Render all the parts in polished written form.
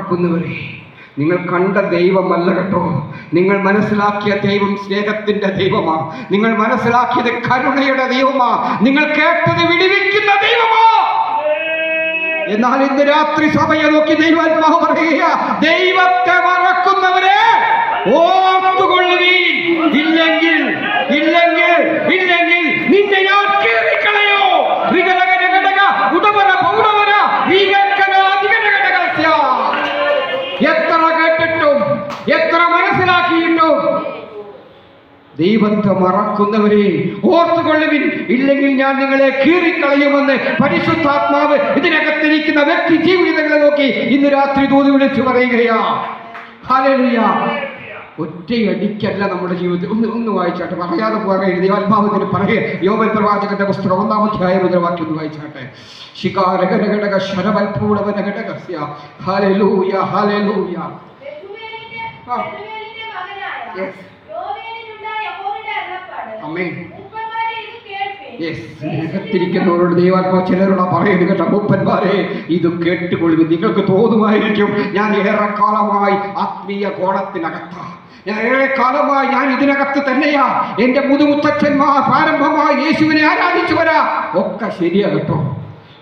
മറക്കുന്നവരെ, നിങ്ങൾ കണ്ട ദൈവമല്ല കേട്ടോ. നിങ്ങൾ മനസ്സിലാക്കിയ ദൈവം സ്നേഹത്തിന്റെ ദൈവമാ. നിങ്ങൾ മനസ്സിലാക്കിയത് കരുണയുടെ ദൈവമാ. നിങ്ങൾ കേട്ടത് വിടുവിക്കുന്ന ദൈവമാ. എന്നാൽ ഇന്ന് രാത്രി സഭയെ നോക്കി ദൈവാത്മാവ് പറയുക, ദൈവത്തെ മറക്കുന്നവരെ ഓർത്തുകൊള്ളുവീൻ. ഇല്ലെങ്കിൽ ഇല്ലെങ്കിൽ ഇല്ലെങ്കിൽ നിന്നെ ഞാൻ കീറിക്കളയോ. എത്ര കേട്ടിട്ടും എത്ര മനസ്സിലാക്കിയിട്ടും ദൈവത്തെ മറക്കുന്നവരെ ഓർത്തുകൊള്ളുവിൻ, ഇല്ലെങ്കിൽ ഞാൻ നിങ്ങളെ കീറിക്കളയുമെന്ന് പരിശുദ്ധാത്മാവ് ഇതിനകത്തിരിക്കുന്ന വ്യക്തി ജീവിതങ്ങളെ നോക്കി ഇന്ന് രാത്രി ദൂത് വിളിച്ചു പറയുകയാ. ഹല്ലേലൂയ. ഒറ്റയടിക്കല്ല നമ്മുടെ ജീവിതത്തിൽ. ഒന്ന് വായിച്ചാട്ടെ, പറയാതെ പോകാൻ എഴുതിയ ആത്മാവത്തിന് പറയുക. യോബേൽ പ്രവാചകന്റെ പുസ്തകം 1-ാം അധ്യായം മുതൽ വാക്യം ഒന്ന് വായിച്ചാട്ടെ. ശിഖാരഘടഘടക ശരവൽപൂടവനഘടകസ്യ. Hallelujah, hallelujah. ആമേൻ. ത്തിരിക്കുന്നവരോട് ദൈവാത്മാവ് ചിലരോട് പറയുന്നത് കേട്ടോ, മൂപ്പന്മാരെ ഇത് കേട്ടുകൊള്ളുവിൻ. നിങ്ങൾക്ക് തോന്നുമായിരിക്കും ഞാൻ ഏറെക്കാലമായി ആത്മീയ ഗോളത്തിനകത്താ, ഞാൻ ഏറെക്കാലമായി ഞാൻ ഇതിനകത്ത് തന്നെയാ, എന്റെ മുതുമുത്തച്ഛന്മാർ പ്രാരംഭമായി യേശുവിനെ ആരാധിച്ചു വരാ. ഒക്കെ ശരിയാ കേട്ടോ.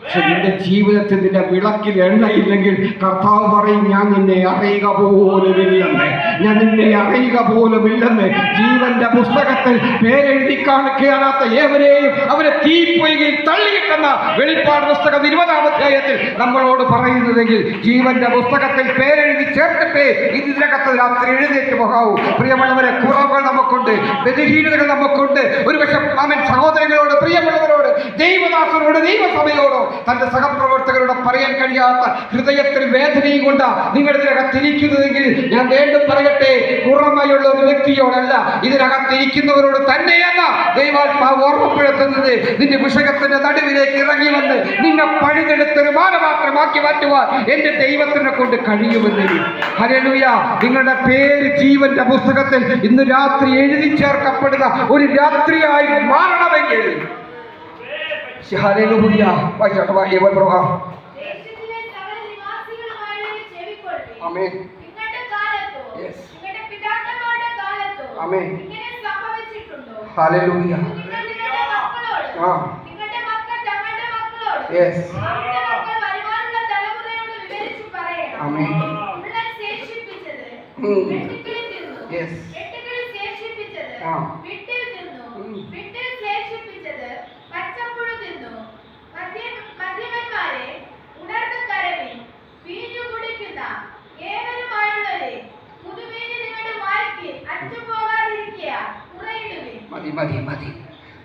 പക്ഷെ നിന്റെ ജീവിതത്തിൽ നിന്റെ വിളക്കിൽ എണ്ണയില്ലെങ്കിൽ കർത്താവ് പറയും, ഞാൻ നിന്നെ അറിയുക പോലുമില്ലെന്ന്, ഞാൻ നിന്നെ അറിയുക പോലുമില്ലെന്ന്. ജീവന്റെ പുസ്തകത്തിൽ പേരെഴുതി കാണിക്കാത്ത ഏവരെയും അവരെ തീപ്പൊയ്കയിൽ തള്ളിയിട്ടെന്ന വെളിപ്പാട് പുസ്തകം 20-ാം അധ്യായത്തിൽ നമ്മളോട് പറയുന്നതെങ്കിൽ ജീവന്റെ പുസ്തകത്തിൽ പേരെഴുതി ചേർത്തിട്ട് ഇതിനകത്ത് രാത്രി എഴുന്നേറ്റ് പോകാവൂ. പ്രിയമുള്ളവരെ, കുറവുകൾ നമുക്കുണ്ട്, ബലഹീനതകൾ നമുക്കുണ്ട്. ഒരുപക്ഷെ അവൻ സഹോദരങ്ങളോട്, പ്രിയമുള്ളവരോട്, ദൈവദാസനോട്, ദൈവസഭയോടോ തന്റെ സഹപ്രവർത്തകരോട് പറയാൻ കഴിയാത്ത ഹൃദയത്തിൽ വേദനയും കൊണ്ട് നിങ്ങൾ ഇതിനകത്തിരിക്കുന്നതെങ്കിൽ ഞാൻ വീണ്ടും പറയട്ടെ, കുറമയുള്ള ഒരു വ്യക്തിയോടല്ല, ഇതിനകത്തിരിക്കുന്നവരോട് തന്നെയെന്ന ദൈവാത്മാവ് ഓർമ്മപ്പെടുത്തുന്നത്. നിന്റെ വിഷയത്തിന്റെ നടുവിലേക്ക് ഇറങ്ങി വന്ന് നിന്നെ പണിതെടുത്തൊരു മാനപാത്രമാക്കി മാറ്റുവാൻ എന്റെ ദൈവത്തിനെ കൊണ്ട് കഴിയുമെന്ന്. ഹല്ലേലൂയ. നിങ്ങളുടെ പേര് ജീവന്റെ പുസ്തകത്തിൽ ഇന്ന് രാത്രി എഴുതി ചേർക്കപ്പെടുന്ന ഒരു രാത്രിയായി മാറണമെങ്കിൽ ഹല്ലേലൂയ. വായിച്ചാട്ടെ, ആമേൻ. ആമേൻ. ഹല്ലേലൂയ. യെസ്. ആമേൻ. യെസ്. മതി മതി മതി.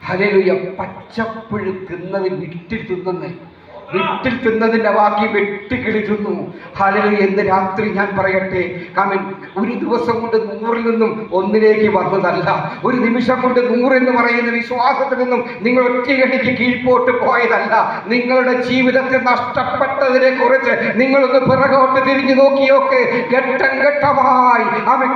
ഹല്ലേലൂയ. പച്ചപ്പുഴു തിന്നത് വിട്ടിൽ തിന്നുന്നേ, വിട്ടിൽ തിന്നതിന്റെ ബാക്കി വെട്ടുകിളി തിന്നു. ഹല്ലേലൂയ. എന്ന് രാത്രി ഞാൻ പറയട്ടെ, കാരണം ഒരു ദിവസം കൊണ്ട് 100-ൽ നിന്നും 1-ലേക്ക് വന്നതല്ല, ഒരു നിമിഷം കൊണ്ട് 100 എന്ന് പറയുന്ന വിശ്വാസത്തിൽ നിന്നും നിങ്ങൾ ഒറ്റയടിക്ക് കീഴ്പോട്ട് പോയതല്ല. നിങ്ങളുടെ ജീവിതത്തിൽ നഷ്ടപ്പെട്ടതിനെ കുറിച്ച് നിങ്ങളൊന്ന് പിറകോട്ട് തിരിഞ്ഞു നോക്കിയൊക്കെ ഘട്ടം ഘട്ടമായി അവൻ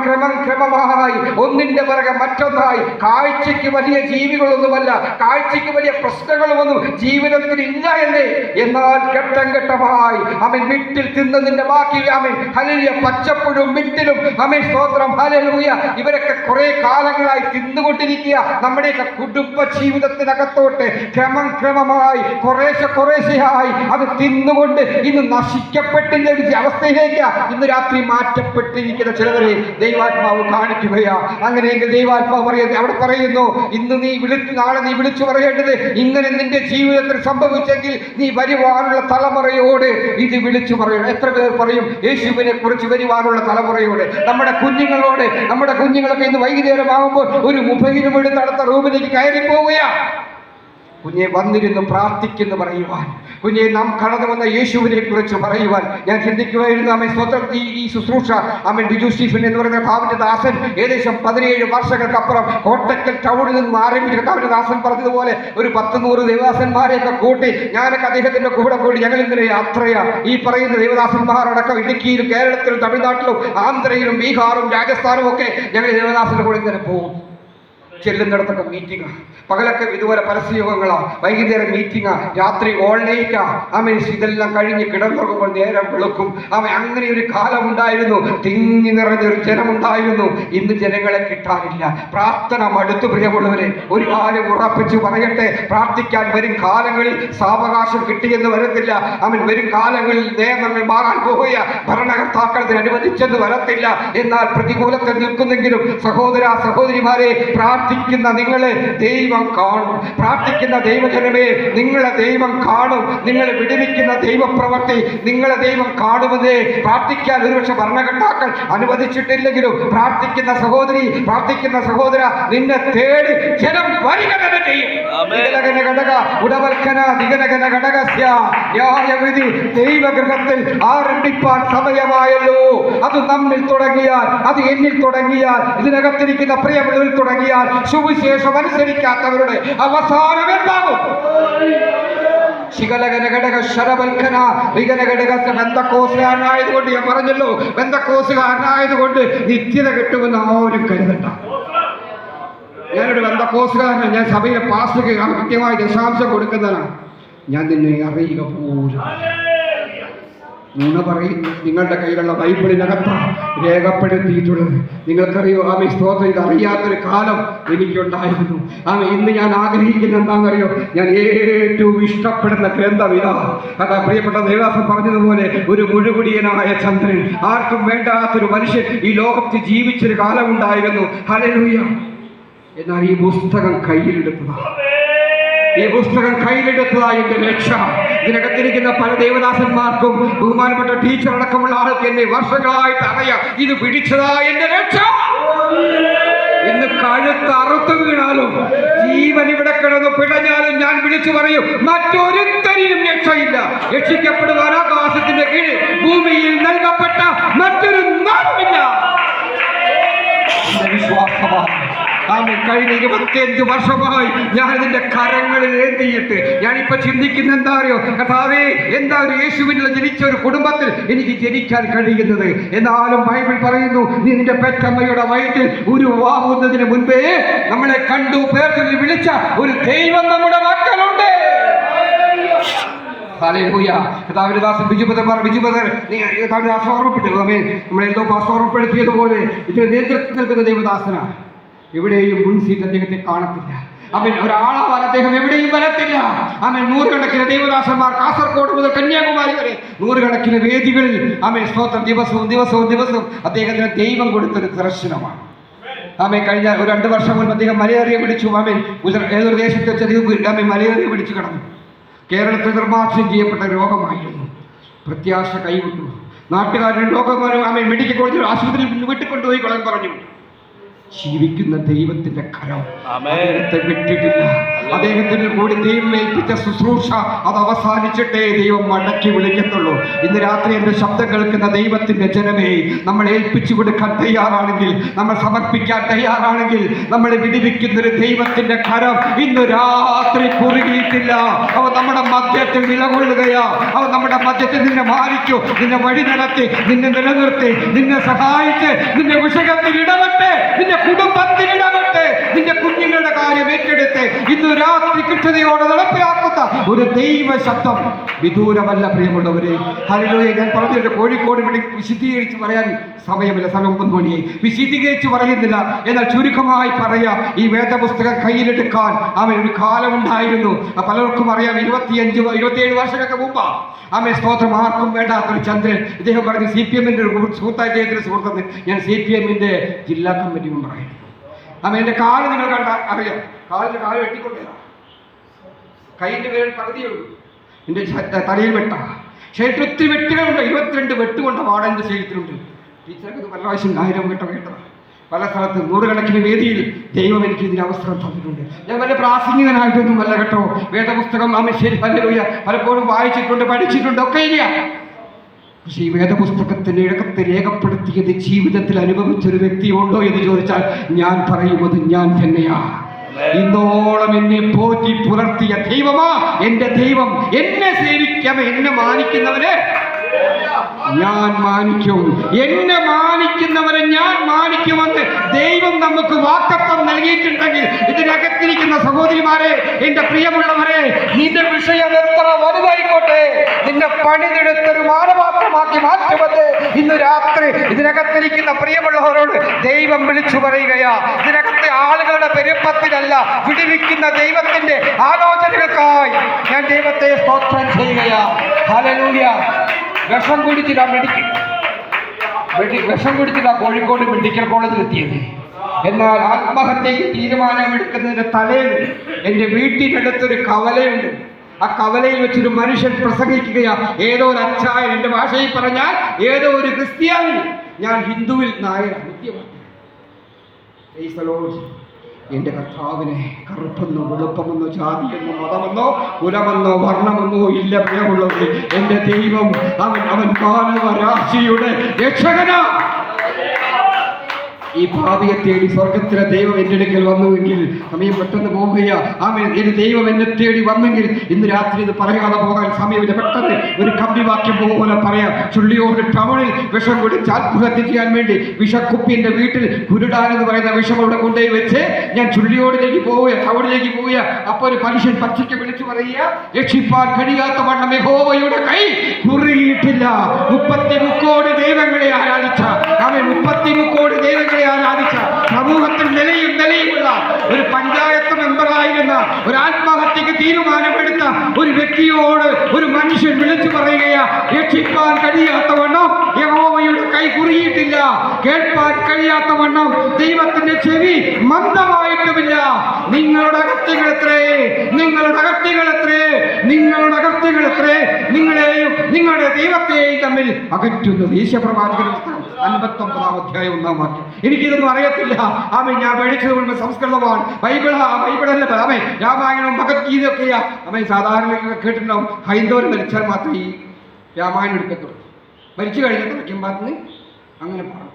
ക്രമമായി ഒന്നിന്റെ പിറകെ മറ്റൊന്നായി. കാഴ്ചയ്ക്ക് വലിയ ജീവികളൊന്നുമല്ല, കാഴ്ചയ്ക്ക് വലിയ പ്രശ്നങ്ങളുമൊന്നും ജീവിതത്തിൽ ഇല്ല എന്നേ. എന്നാൽ ഘട്ടം ഘട്ടമായി അവൻ വിട്ടിൽ തിന്നതിന്റെ ബാക്കി അവൻ ഹല്ലേലൂയ പച്ചപ്പുഴും വിട്ടിലും അവൻ സ്തോത്രം ഹല്ലേലൂയ ഇവരൊക്കെ കുറെ കാലങ്ങളായി തിന്നുകൊണ്ടിരിക്കുക. നമ്മുടെയൊക്കെ കുടുംബ ജീവിതത്തിനകത്തോട്ട് ക്രമമായി കുറേശ്ശെയായി അത് തിന്നുകൊണ്ട് ഇന്ന് നശിക്കപ്പെട്ടില്ല ഒരു അവസ്ഥയിലേക്ക് ഇന്ന് രാത്രി മാറ്റപ്പെട്ടിരിക്കുന്ന ചിലവരെ ദൈവാത്മാവ് കാണിക്കുകയാ. അങ്ങനെയെങ്കിൽ ദൈവാത്മാവ് പറയുന്നത് അവിടെ പറയുന്നു, ഇന്ന് നീ നാളെ നീ വിളിച്ചു പറയേണ്ടത് ഇങ്ങനെ നിന്റെ ജീവിതത്തിൽ സംഭവിച്ചെങ്കിൽ നീ വരുവാനുള്ള തലമുറയോട് ഇത് വിളിച്ചു പറയണം. എത്ര പേർ പറയും യേശുവിനെ കുറിച്ച് വരുവാനുള്ള തലമുറയോട്? നമ്മുടെ കുഞ്ഞുങ്ങളോട്. നമ്മുടെ കുഞ്ഞുങ്ങളൊക്കെ ഇന്ന് വൈകുന്നേരമാകുമ്പോൾ ഒരു മൊബൈലും എടുത്ത് അടുത്ത റൂമിലേക്ക് കയറി പോവുകയാ. കുഞ്ഞെ വന്നിരുന്ന് പ്രാർത്ഥിക്കുന്നു പറയുവാൻ, കുഞ്ഞെ നാം കടന്നു വന്ന യേശുവിനെ കുറിച്ച് പറയുവാൻ ഞാൻ ചിന്തിക്കുമായിരുന്നു. അമ്മ സ്വന്തം ഈ ശുശ്രൂഷ അമ്മ ബിജു സ്റ്റീഫൻ എന്ന് പറയുന്ന കാവിന്റെ ദാസൻ ഏകദേശം 17 വർഷങ്ങൾക്കപ്പുറം കോട്ടക്കൽ ടൗണിൽ നിന്ന് ആരംഭിച്ച കാവിന്റെ ദാസൻ പറഞ്ഞതുപോലെ ഒരു 10-100 ദേവദാസന്മാരെയൊക്കെ കൂട്ടി ഞാനൊക്കെ അദ്ദേഹത്തിന്റെ കൂടെ കൂടി ഞങ്ങൾ ഇങ്ങനെ യാത്രയാ. ഈ പറയുന്ന ദേവദാസന്മാരടക്കം ഇടുക്കിയിലും കേരളത്തിലും തമിഴ്നാട്ടിലും ആന്ധ്രയിലും ബീഹാറും രാജസ്ഥാനും ഒക്കെ ഞങ്ങൾ ദേവദാസന്റെ കൂടെ ഇങ്ങനെ പോകും. ചെല്ലുന്നിടത്തൊക്കെ മീറ്റിംഗാ, പകലൊക്കെ ഇതുപോലെ പരസ്യയോഗങ്ങളാ, വൈകുന്നേരം മീറ്റിംഗാ, രാത്രി ഓൾ നൈറ്റാ. ആമേൻ. ഇതെല്ലാം കഴിഞ്ഞ് കിടന്നുറങ്ങുമ്പോൾ നേരം വെളുക്കും. അങ്ങനെ ഒരു കാലം ഉണ്ടായിരുന്നു, തിങ്ങി നിറഞ്ഞൊരു ജനമുണ്ടായിരുന്നു. ഇന്ന് ജനങ്ങളെ കിട്ടാനില്ല. പ്രാർത്ഥന മടുത്തു. പ്രിയമുള്ളവരെ, ഒരു കാര്യം ഉറപ്പിച്ചു പറയട്ടെ, പ്രാർത്ഥിക്കാൻ വരും കാലങ്ങളിൽ സാവകാശം കിട്ടിയെന്ന് വരത്തില്ല. വരും കാലങ്ങളിൽ നിയമങ്ങൾ മാറാൻ പോവുക, ഭരണകർത്താക്കൾ അനുവദിച്ചെന്ന് വരത്തില്ല. എന്നാൽ പ്രതികൂലത്തിൽ നിൽക്കുന്നെങ്കിലും സഹോദര സഹോദരിമാരെ, പ്രാർത്ഥിക്കുന്ന നിങ്ങളെ ദൈവം കാണും. പ്രാർത്ഥിക്കുന്ന ദൈവജനമേ, നിങ്ങളെ ദൈവം കാണും. നിങ്ങളെ വിടുവിക്കുന്ന ദൈവപ്രവൃത്തി നിങ്ങളെ ദൈവം കാണുമെന്നേ. പ്രാർത്ഥിക്കാൻ ഒരുപക്ഷെ ഭരണകർത്താക്കൾ അനുവദിച്ചിട്ടില്ലെങ്കിലും പ്രാർത്ഥിക്കുന്ന സഹോദരി, പ്രാർത്ഥിക്കുന്ന സഹോദര, നിന്നെ തേടി ജനം വരിക തന്നെ ചെയ്യും. ദൈവഗൃഹത്തിൽ ആരംഭിപ്പാൻ സമയമായല്ലോ. അത് നമ്മിൽ തുടങ്ങിയാൽ, അത് എന്നിൽ തുടങ്ങിയാൽ, ഇതിനകത്തിരിക്കുന്ന പ്രിയമുള്ളവരിൽ തുടങ്ങിയാൽ, സുവിശേഷം അനുസരിക്കാത്തവരുടെ അവസാനം എന്താകും? ബന്ധക്കോസുകാരനായതുകൊണ്ട് ഞാൻ പറഞ്ഞല്ലോ, ബന്ധക്കോസുകാരനായതുകൊണ്ട് നിത്യത കിട്ടുമെന്ന് ആരും കരുതണ്ട. ഞാനൊരു ബന്ധക്കോസുകാരനാണ്, ഞാൻ സഭയിലെ പാസ്റ്റർക്ക് കൃത്യമായി ദശാംശം കൊടുക്കുന്നതാണ്. ഞാൻ നിന്നെ അറിയുക പോലും നുണ പറയുന്നു. നിങ്ങളുടെ കയ്യിലുള്ള ബൈബിളിനകത്താണ് രേഖപ്പെടുത്തിയിട്ടുള്ളത്. നിങ്ങൾക്കറിയോ, ആമേ സ്തോത്രം, ഇത് അറിയാത്തൊരു കാലം എനിക്കുണ്ടായിരുന്നു. ഇന്ന് ഞാൻ ആഗ്രഹിക്കുന്ന എന്താണെന്നറിയോ? ഞാൻ ഏറ്റവും ഇഷ്ടപ്പെടുന്ന ഗ്രന്ഥം ഇതാ. അതാ പ്രിയപ്പെട്ട ദേവദാസൻ പറഞ്ഞതുപോലെ, ഒരു മുഴുകുടിയനായ ചന്ദ്രൻ, ആർക്കും വേണ്ടാത്തൊരു മനുഷ്യൻ ഈ ലോകത്ത് ജീവിച്ചൊരു കാലമുണ്ടായിരുന്നു. ഹല്ലേലൂയ. എന്നാൽ ഈ പുസ്തകം കയ്യിലെടുത്തതാണ്. ഈ പുസ്തകം കയ്യിലെടുത്തതാ എന്റെ രക്ഷ. ഇതിനകത്തിരിക്കുന്ന പല ദേവദാസന്മാർക്കും ബഹുമാനപ്പെട്ട ടീച്ചർ അടക്കമുള്ള ആൾക്ക് എന്നെ വർഷങ്ങളായിട്ട് അറിയാം. ഇത് പിടിച്ചതാ എന്റെ രക്ഷ. ഇന്ന് കഴുത്ത് അറുത്തു വീണാലും, ജീവൻ ഇവിടെ കിടന്ന് പിടഞ്ഞാലും ഞാൻ വിളിച്ചു പറയും, മറ്റൊരുത്തരിലും രക്ഷയില്ല. രക്ഷിക്കപ്പെടുവാൻ ആകാശത്തിന്റെ കീഴിൽ ഭൂമിയിൽ നൽകപ്പെട്ട മറ്റൊരു നാളുമില്ല. എന്റെ വിശ്വാസമാണ്. കഴിഞ്ഞ 25 വർഷമായി ഞാൻ ഇതിന്റെ കരങ്ങളിൽ ഏന്തിയിട്ട് ഞാനിപ്പോ ചിന്തിക്കുന്ന എന്താ അറിയോ? കർത്താവേ, എന്താ ഒരു യേശുവിനുള്ള ജനിച്ച ഒരു കുടുംബത്തിൽ എനിക്ക് ജനിക്കാൻ കഴിയുന്നത്? എന്നാലും ബൈബിൾ പറയുന്നു, നീ നിന്റെ പെറ്റമ്മയുടെ വയറ്റിൽ ഉരുവാകുന്നതിന് മുൻപേ നമ്മളെ കണ്ടു പേർച്ചൊല്ലി വിളിച്ച ഒരു ദൈവം നമ്മുടെ മക്കളുണ്ട്. കർത്താവിന്റെ ബിജുപദർ ഓർമ്മപ്പെട്ടു. നമ്മളെന്തോ ഓർമ്മപ്പെടുത്തിയതുപോലെ ഇതിന് നേതൃത്വം നൽകുന്ന ദൈവദാസനാണ്. എവിടെയും മുൻസീറ്റ് അദ്ദേഹത്തെ കാണത്തില്ല. ഒരാളാവാൻ അദ്ദേഹം എവിടെയും വരത്തില്ല. 100കണക്കിന് ദൈവദാസന്മാർ കാസർഗോഡ് മുതൽ കന്യാകുമാരി വരെ 100കണക്കിന് വേദികളിൽ സ്തോത്രം ദിവസവും ദിവസവും ദിവസവും അദ്ദേഹത്തിന് ദൈവം കൊടുത്തൊരു ദർശനമാണ്. കഴിഞ്ഞ ഒരു 2 വർഷം മുൻപ് അദ്ദേഹം മലേറിയ പിടിച്ചു. ഏതൊരു ദേശത്ത് വെച്ച് മലേറിയ പിടിച്ചു കിടന്നു. കേരളത്തിൽ നിർമ്മാർജ്ജനം ചെയ്യപ്പെട്ട രോഗമായിരുന്നു. പ്രത്യാശ കൈവിട്ടു. നാട്ടുകാരുടെ രോഗം മെഡിക്കൽ കോളേജിൽ ആശുപത്രിയിൽ വീട്ടിൽ കൊണ്ടുപോയി കൊള്ളാൻ പറഞ്ഞു. ജീവിക്കുന്ന ദൈവത്തിന്റെ കരം അദ്ദേഹത്തെ വിട്ടിട്ടില്ല. അദ്ദേഹത്തിന് കൂടി ദൈവം ഏൽപ്പിച്ച ശുശ്രൂഷ അത് അവസാനിച്ചിട്ടേ ദൈവം മടക്കി വിളിക്കത്തുള്ളൂ. ഇന്ന് രാത്രി എന്റെ ശബ്ദം കേൾക്കുന്ന ദൈവത്തിന്റെ ജനമേ, നമ്മൾ ഏൽപ്പിച്ചു കൊടുക്കാൻ തയ്യാറാണെങ്കിൽ, നമ്മൾ സമർപ്പിക്കാൻ തയ്യാറാണെങ്കിൽ, നമ്മളെ വിടിവിക്കുന്നൊരു ദൈവത്തിന്റെ കരം ഇന്ന് രാത്രി കുറുകിയിട്ടില്ല. അവ നമ്മുടെ മധ്യത്തിൽ നിലകൊള്ളുകയാ. അവ നമ്മുടെ മധ്യത്തിൽ നിന്നെ മാനിച്ചു, നിന്നെ വഴി നടത്തി, നിന്നെ നിലനിർത്തി, നിന്നെ സഹായിച്ച്, നിന്റെ വിഷയത്തിൽ ഇടപെട്ട്, നിന്റെ കുടുംബത്തിനിടപെട്ട്, നിന്റെ കുഞ്ഞുങ്ങളുടെ കാര്യം ഏറ്റെടുത്ത് ഇന്ന് രാത്രി കൃത്യതയോടെ നടപ്പിലാക്കുന്ന ഒരു ദൈവ ശബ്ദം വിദൂരമല്ല. പ്രിയമുള്ളവരെ, ഹല്ലേലൂയ. ഞാൻ പറഞ്ഞിട്ട് കോഴിക്കോട് വിശദീകരിച്ച് പറയാൻ സമയമില്ല, സമയം 9 മണിയായി. വിശദീകരിച്ച് പറയുന്നില്ല. എന്നാൽ ചുരുക്കമായി പറയാം, ഈ വേദപുസ്തകം കയ്യിലെടുക്കാൻ ഒരു കാലമുണ്ടായിരുന്നു. പലർക്കും അറിയാം, 27 വർഷങ്ങൾക്ക് മുമ്പാ സ്തോത്രം, ആർക്കും വേണ്ടാത്തൊരു ചന്ദ്രൻ. ഇദ്ദേഹം പറഞ്ഞു, CPM-ന്റെ ഒരു സുഹൃത്തായ അദ്ദേഹത്തിന്റെ സുഹൃത്തുണ്ട്. ഞാൻ CPM-ന്റെ ജില്ലാ കമ്മിറ്റി മെമ്പറായിരുന്നു. എൻ്റെ കാല് നിങ്ങൾ കണ്ട അറിയാം. കാല് വെട്ടിക്കൊണ്ടേരാ. കൈൻ്റെ പേരിൽ പകുതിയുള്ളൂ. എൻ്റെ തലയിൽ വെട്ട. ശരീരത്തിൽ ഒത്തിരി വെട്ടുകളുണ്ട്. 22 വെട്ടുകൊണ്ട പാടം എൻ്റെ ശരീരത്തിലുണ്ട്. ടീച്ചർക്ക് ഇത് പല പ്രാവശ്യം 1000 വെട്ടം കേട്ടതാണ്. പല സ്ഥലത്ത് 100കണക്കിന് വേദിയിൽ ദൈവം എനിക്ക് ഇതിന് അവസരം തന്നിട്ടുണ്ട്. ഞാൻ വല്ല പ്രാസംഗികനായിട്ടൊന്നും വല്ല കേട്ടോ. വേദപുസ്തകം ശരി പലപ്പോഴും വായിച്ചിട്ടുണ്ട്, പഠിച്ചിട്ടുണ്ട്, ഒക്കെ ഇല്ല. പക്ഷേ ഈ വേദപുസ്തകത്തിന്റെ ഇടകത്തെ രേഖപ്പെടുത്തിയത് ജീവിതത്തിൽ അനുഭവിച്ചൊരു വ്യക്തിയുണ്ടോ എന്ന് ചോദിച്ചാൽ ഞാൻ പറയുന്നത് ഞാൻ തന്നെയാ. ഇന്നോളം എന്നെ പോറ്റി പുലർത്തിയ ദൈവമാ എന്റെ ദൈവം. എന്നെ സേവിക്കാമ, എന്നെ മാനിക്കുന്നവനെ ഞാൻ മാനിക്കും, എന്നെ മാനിക്കുന്നവരെ ഞാൻ മാനിക്കുമെന്ന് ദൈവം നമുക്ക് വാഗ്ദത്തം നൽകിയിട്ടുണ്ടെങ്കിൽ, ഇതിനകത്തിരിക്കുന്ന സഹോദരിമാരെ, എന്റെ പ്രിയമുള്ളവരെ, നിന്റെ വിഷയം എത്ര വലുതായിക്കോട്ടെ, നിന്നെ പണിതെടുത്തൊരു മാനപാത്രമാക്കി മാറ്റുമെന്ന് ഇന്ന് രാത്രി ഇതിനകത്തിരിക്കുന്ന പ്രിയമുള്ളവരോട് ദൈവം വിളിച്ചു പറയുകയാ. ഇതിനകത്തെ ആളുകളുടെ പെരുപ്പത്തിലല്ല, വിടുവിക്കുന്ന ദൈവത്തിന്റെ ആലോചനകൾക്കായി ഞാൻ ദൈവത്തെ സ്തോത്രം ചെയ്യുകയാ. ഹല്ലേലൂയ. വിഷം കുടിച്ചിട്ടാ കോഴിക്കോട് മെഡിക്കൽ കോളേജിൽ എത്തിയത്. എന്നാൽ ആത്മഹത്യക്ക് തീരുമാനമെടുക്കുന്നതിന്റെ തലേന്ന് എൻ്റെ വീട്ടിനടുത്തൊരു കവലയുണ്ട്. ആ കവലയിൽ വെച്ചൊരു മനുഷ്യൻ പ്രസംഗിക്കുകയാ. ഏതോ ഒരു അച്ചായൻ, എൻ്റെ ഭാഷയിൽ പറഞ്ഞാൽ ഏതോ ഒരു ക്രിസ്ത്യാനി, ഞാൻ ഹിന്ദുവിൽ നായരാണ്, എൻ്റെ കർത്താവിനെ കറുപ്പെന്നോ വെളുപ്പമെന്നോ ജാതിയെന്നോ മതമെന്നോ കുലമെന്നോ വർണ്ണമെന്നോ ഇല്ല. പ്രിയമുള്ളത്, എൻ്റെ ദൈവം അവൻ മാനവരാശിയുടെ രക്ഷകനാ. ഈ ഭാവിയെ തേടി സ്വർഗത്തിലെ ദൈവം എൻ്റെ അടുക്കൽ വന്നുവെങ്കിൽ, സമയം പെട്ടെന്ന് പോവുകയാ. എൻ്റെ ദൈവം എന്നെ തേടി വന്നെങ്കിൽ ഇന്ന് രാത്രി ഇത് പറയാതെ പോകാൻ സമയമില്ല. പെട്ടെന്ന് ഒരു കമ്പിവാക്യം പോലെ പറയാം. ചുള്ളിയോട് ടൗണിൽ വിഷം കുടിച്ച് ആത്മഹത്യ ചെയ്യാൻ വേണ്ടി വിഷക്കുപ്പി എൻ്റെ വീട്ടിൽ കുരുടാൻ എന്ന് പറയുന്ന വിഷം അവിടെ കൊണ്ടുപോയി വെച്ച് ഞാൻ ചുള്ളിയോടിലേക്ക് പോവുക, ടൗണിലേക്ക് പോവുക. അപ്പോൾ ഒരു മനുഷ്യൻ പച്ചയ്ക്ക് വിളിച്ചു പറയുക, രക്ഷിപ്പാൻ കഴിയാത്ത വണ്ണം യഹോവയുടെ കൈ കുറുകിയിട്ടില്ല. 33 കോടി ദൈവങ്ങളെ ആരാധിച്ച, അവൻ 33 കോടി ദൈവങ്ങളെ ആരാധിച്ച, സമൂഹത്തിൽ നിലയുമുള്ള ഒരു പഞ്ചായത്ത് മെമ്പറായിരുന്ന, ഒരു ആത്മഹത്യക്ക് തീരുമാനമെടുത്ത ഒരു വ്യക്തിയോട് ഒരു മനുഷ്യൻ വിളിച്ചു പറയുകയാ, രക്ഷിക്കാൻ കഴിയാത്തവണ്ണം യഹോവയുടെ കൈ കുറുകിയിട്ടില്ല, കേൾപ്പാൻ കഴിയാത്തവണ്ണം ദൈവത്തിന്റെ ചെവി മന്ദമായിട്ടുമില്ല. നിങ്ങളുടെ അകത്യങ്ങളെത്രേ, നിങ്ങളുടെ അകത്യങ്ങളെത്രേ, നിങ്ങളുടെ അകത്യങ്ങളെത്രേ നിങ്ങളെയും നിങ്ങളുടെ ദൈവത്തെയും തമ്മിൽ അകറ്റുന്നത്. യേശുപ്രവാചകന്റെ പുസ്തകം 59-ാം അധ്യായം 1-ാം വാക്യം. എനിക്കിതൊന്നും അറിയത്തില്ല. ആമേ, ഞാൻ പഠിച്ചത് കൊണ്ട് സംസ്കൃതമാണ്. ബൈബിളല്ല ആമേ, രാമായണവും ഭഗവത്ഗീതയൊക്കെയാ. ആമേ, സാധാരണ കേട്ടിട്ടുണ്ടാവും, ഹൈന്ദവർ മരിച്ചാൽ മാത്രമേ ഈ രാമായണം എടുക്കത്തുള്ളൂ. മരിച്ചു കഴിഞ്ഞാൽ തലയ്ക്കുമ്പാത്തിന് അങ്ങനെ പാടും,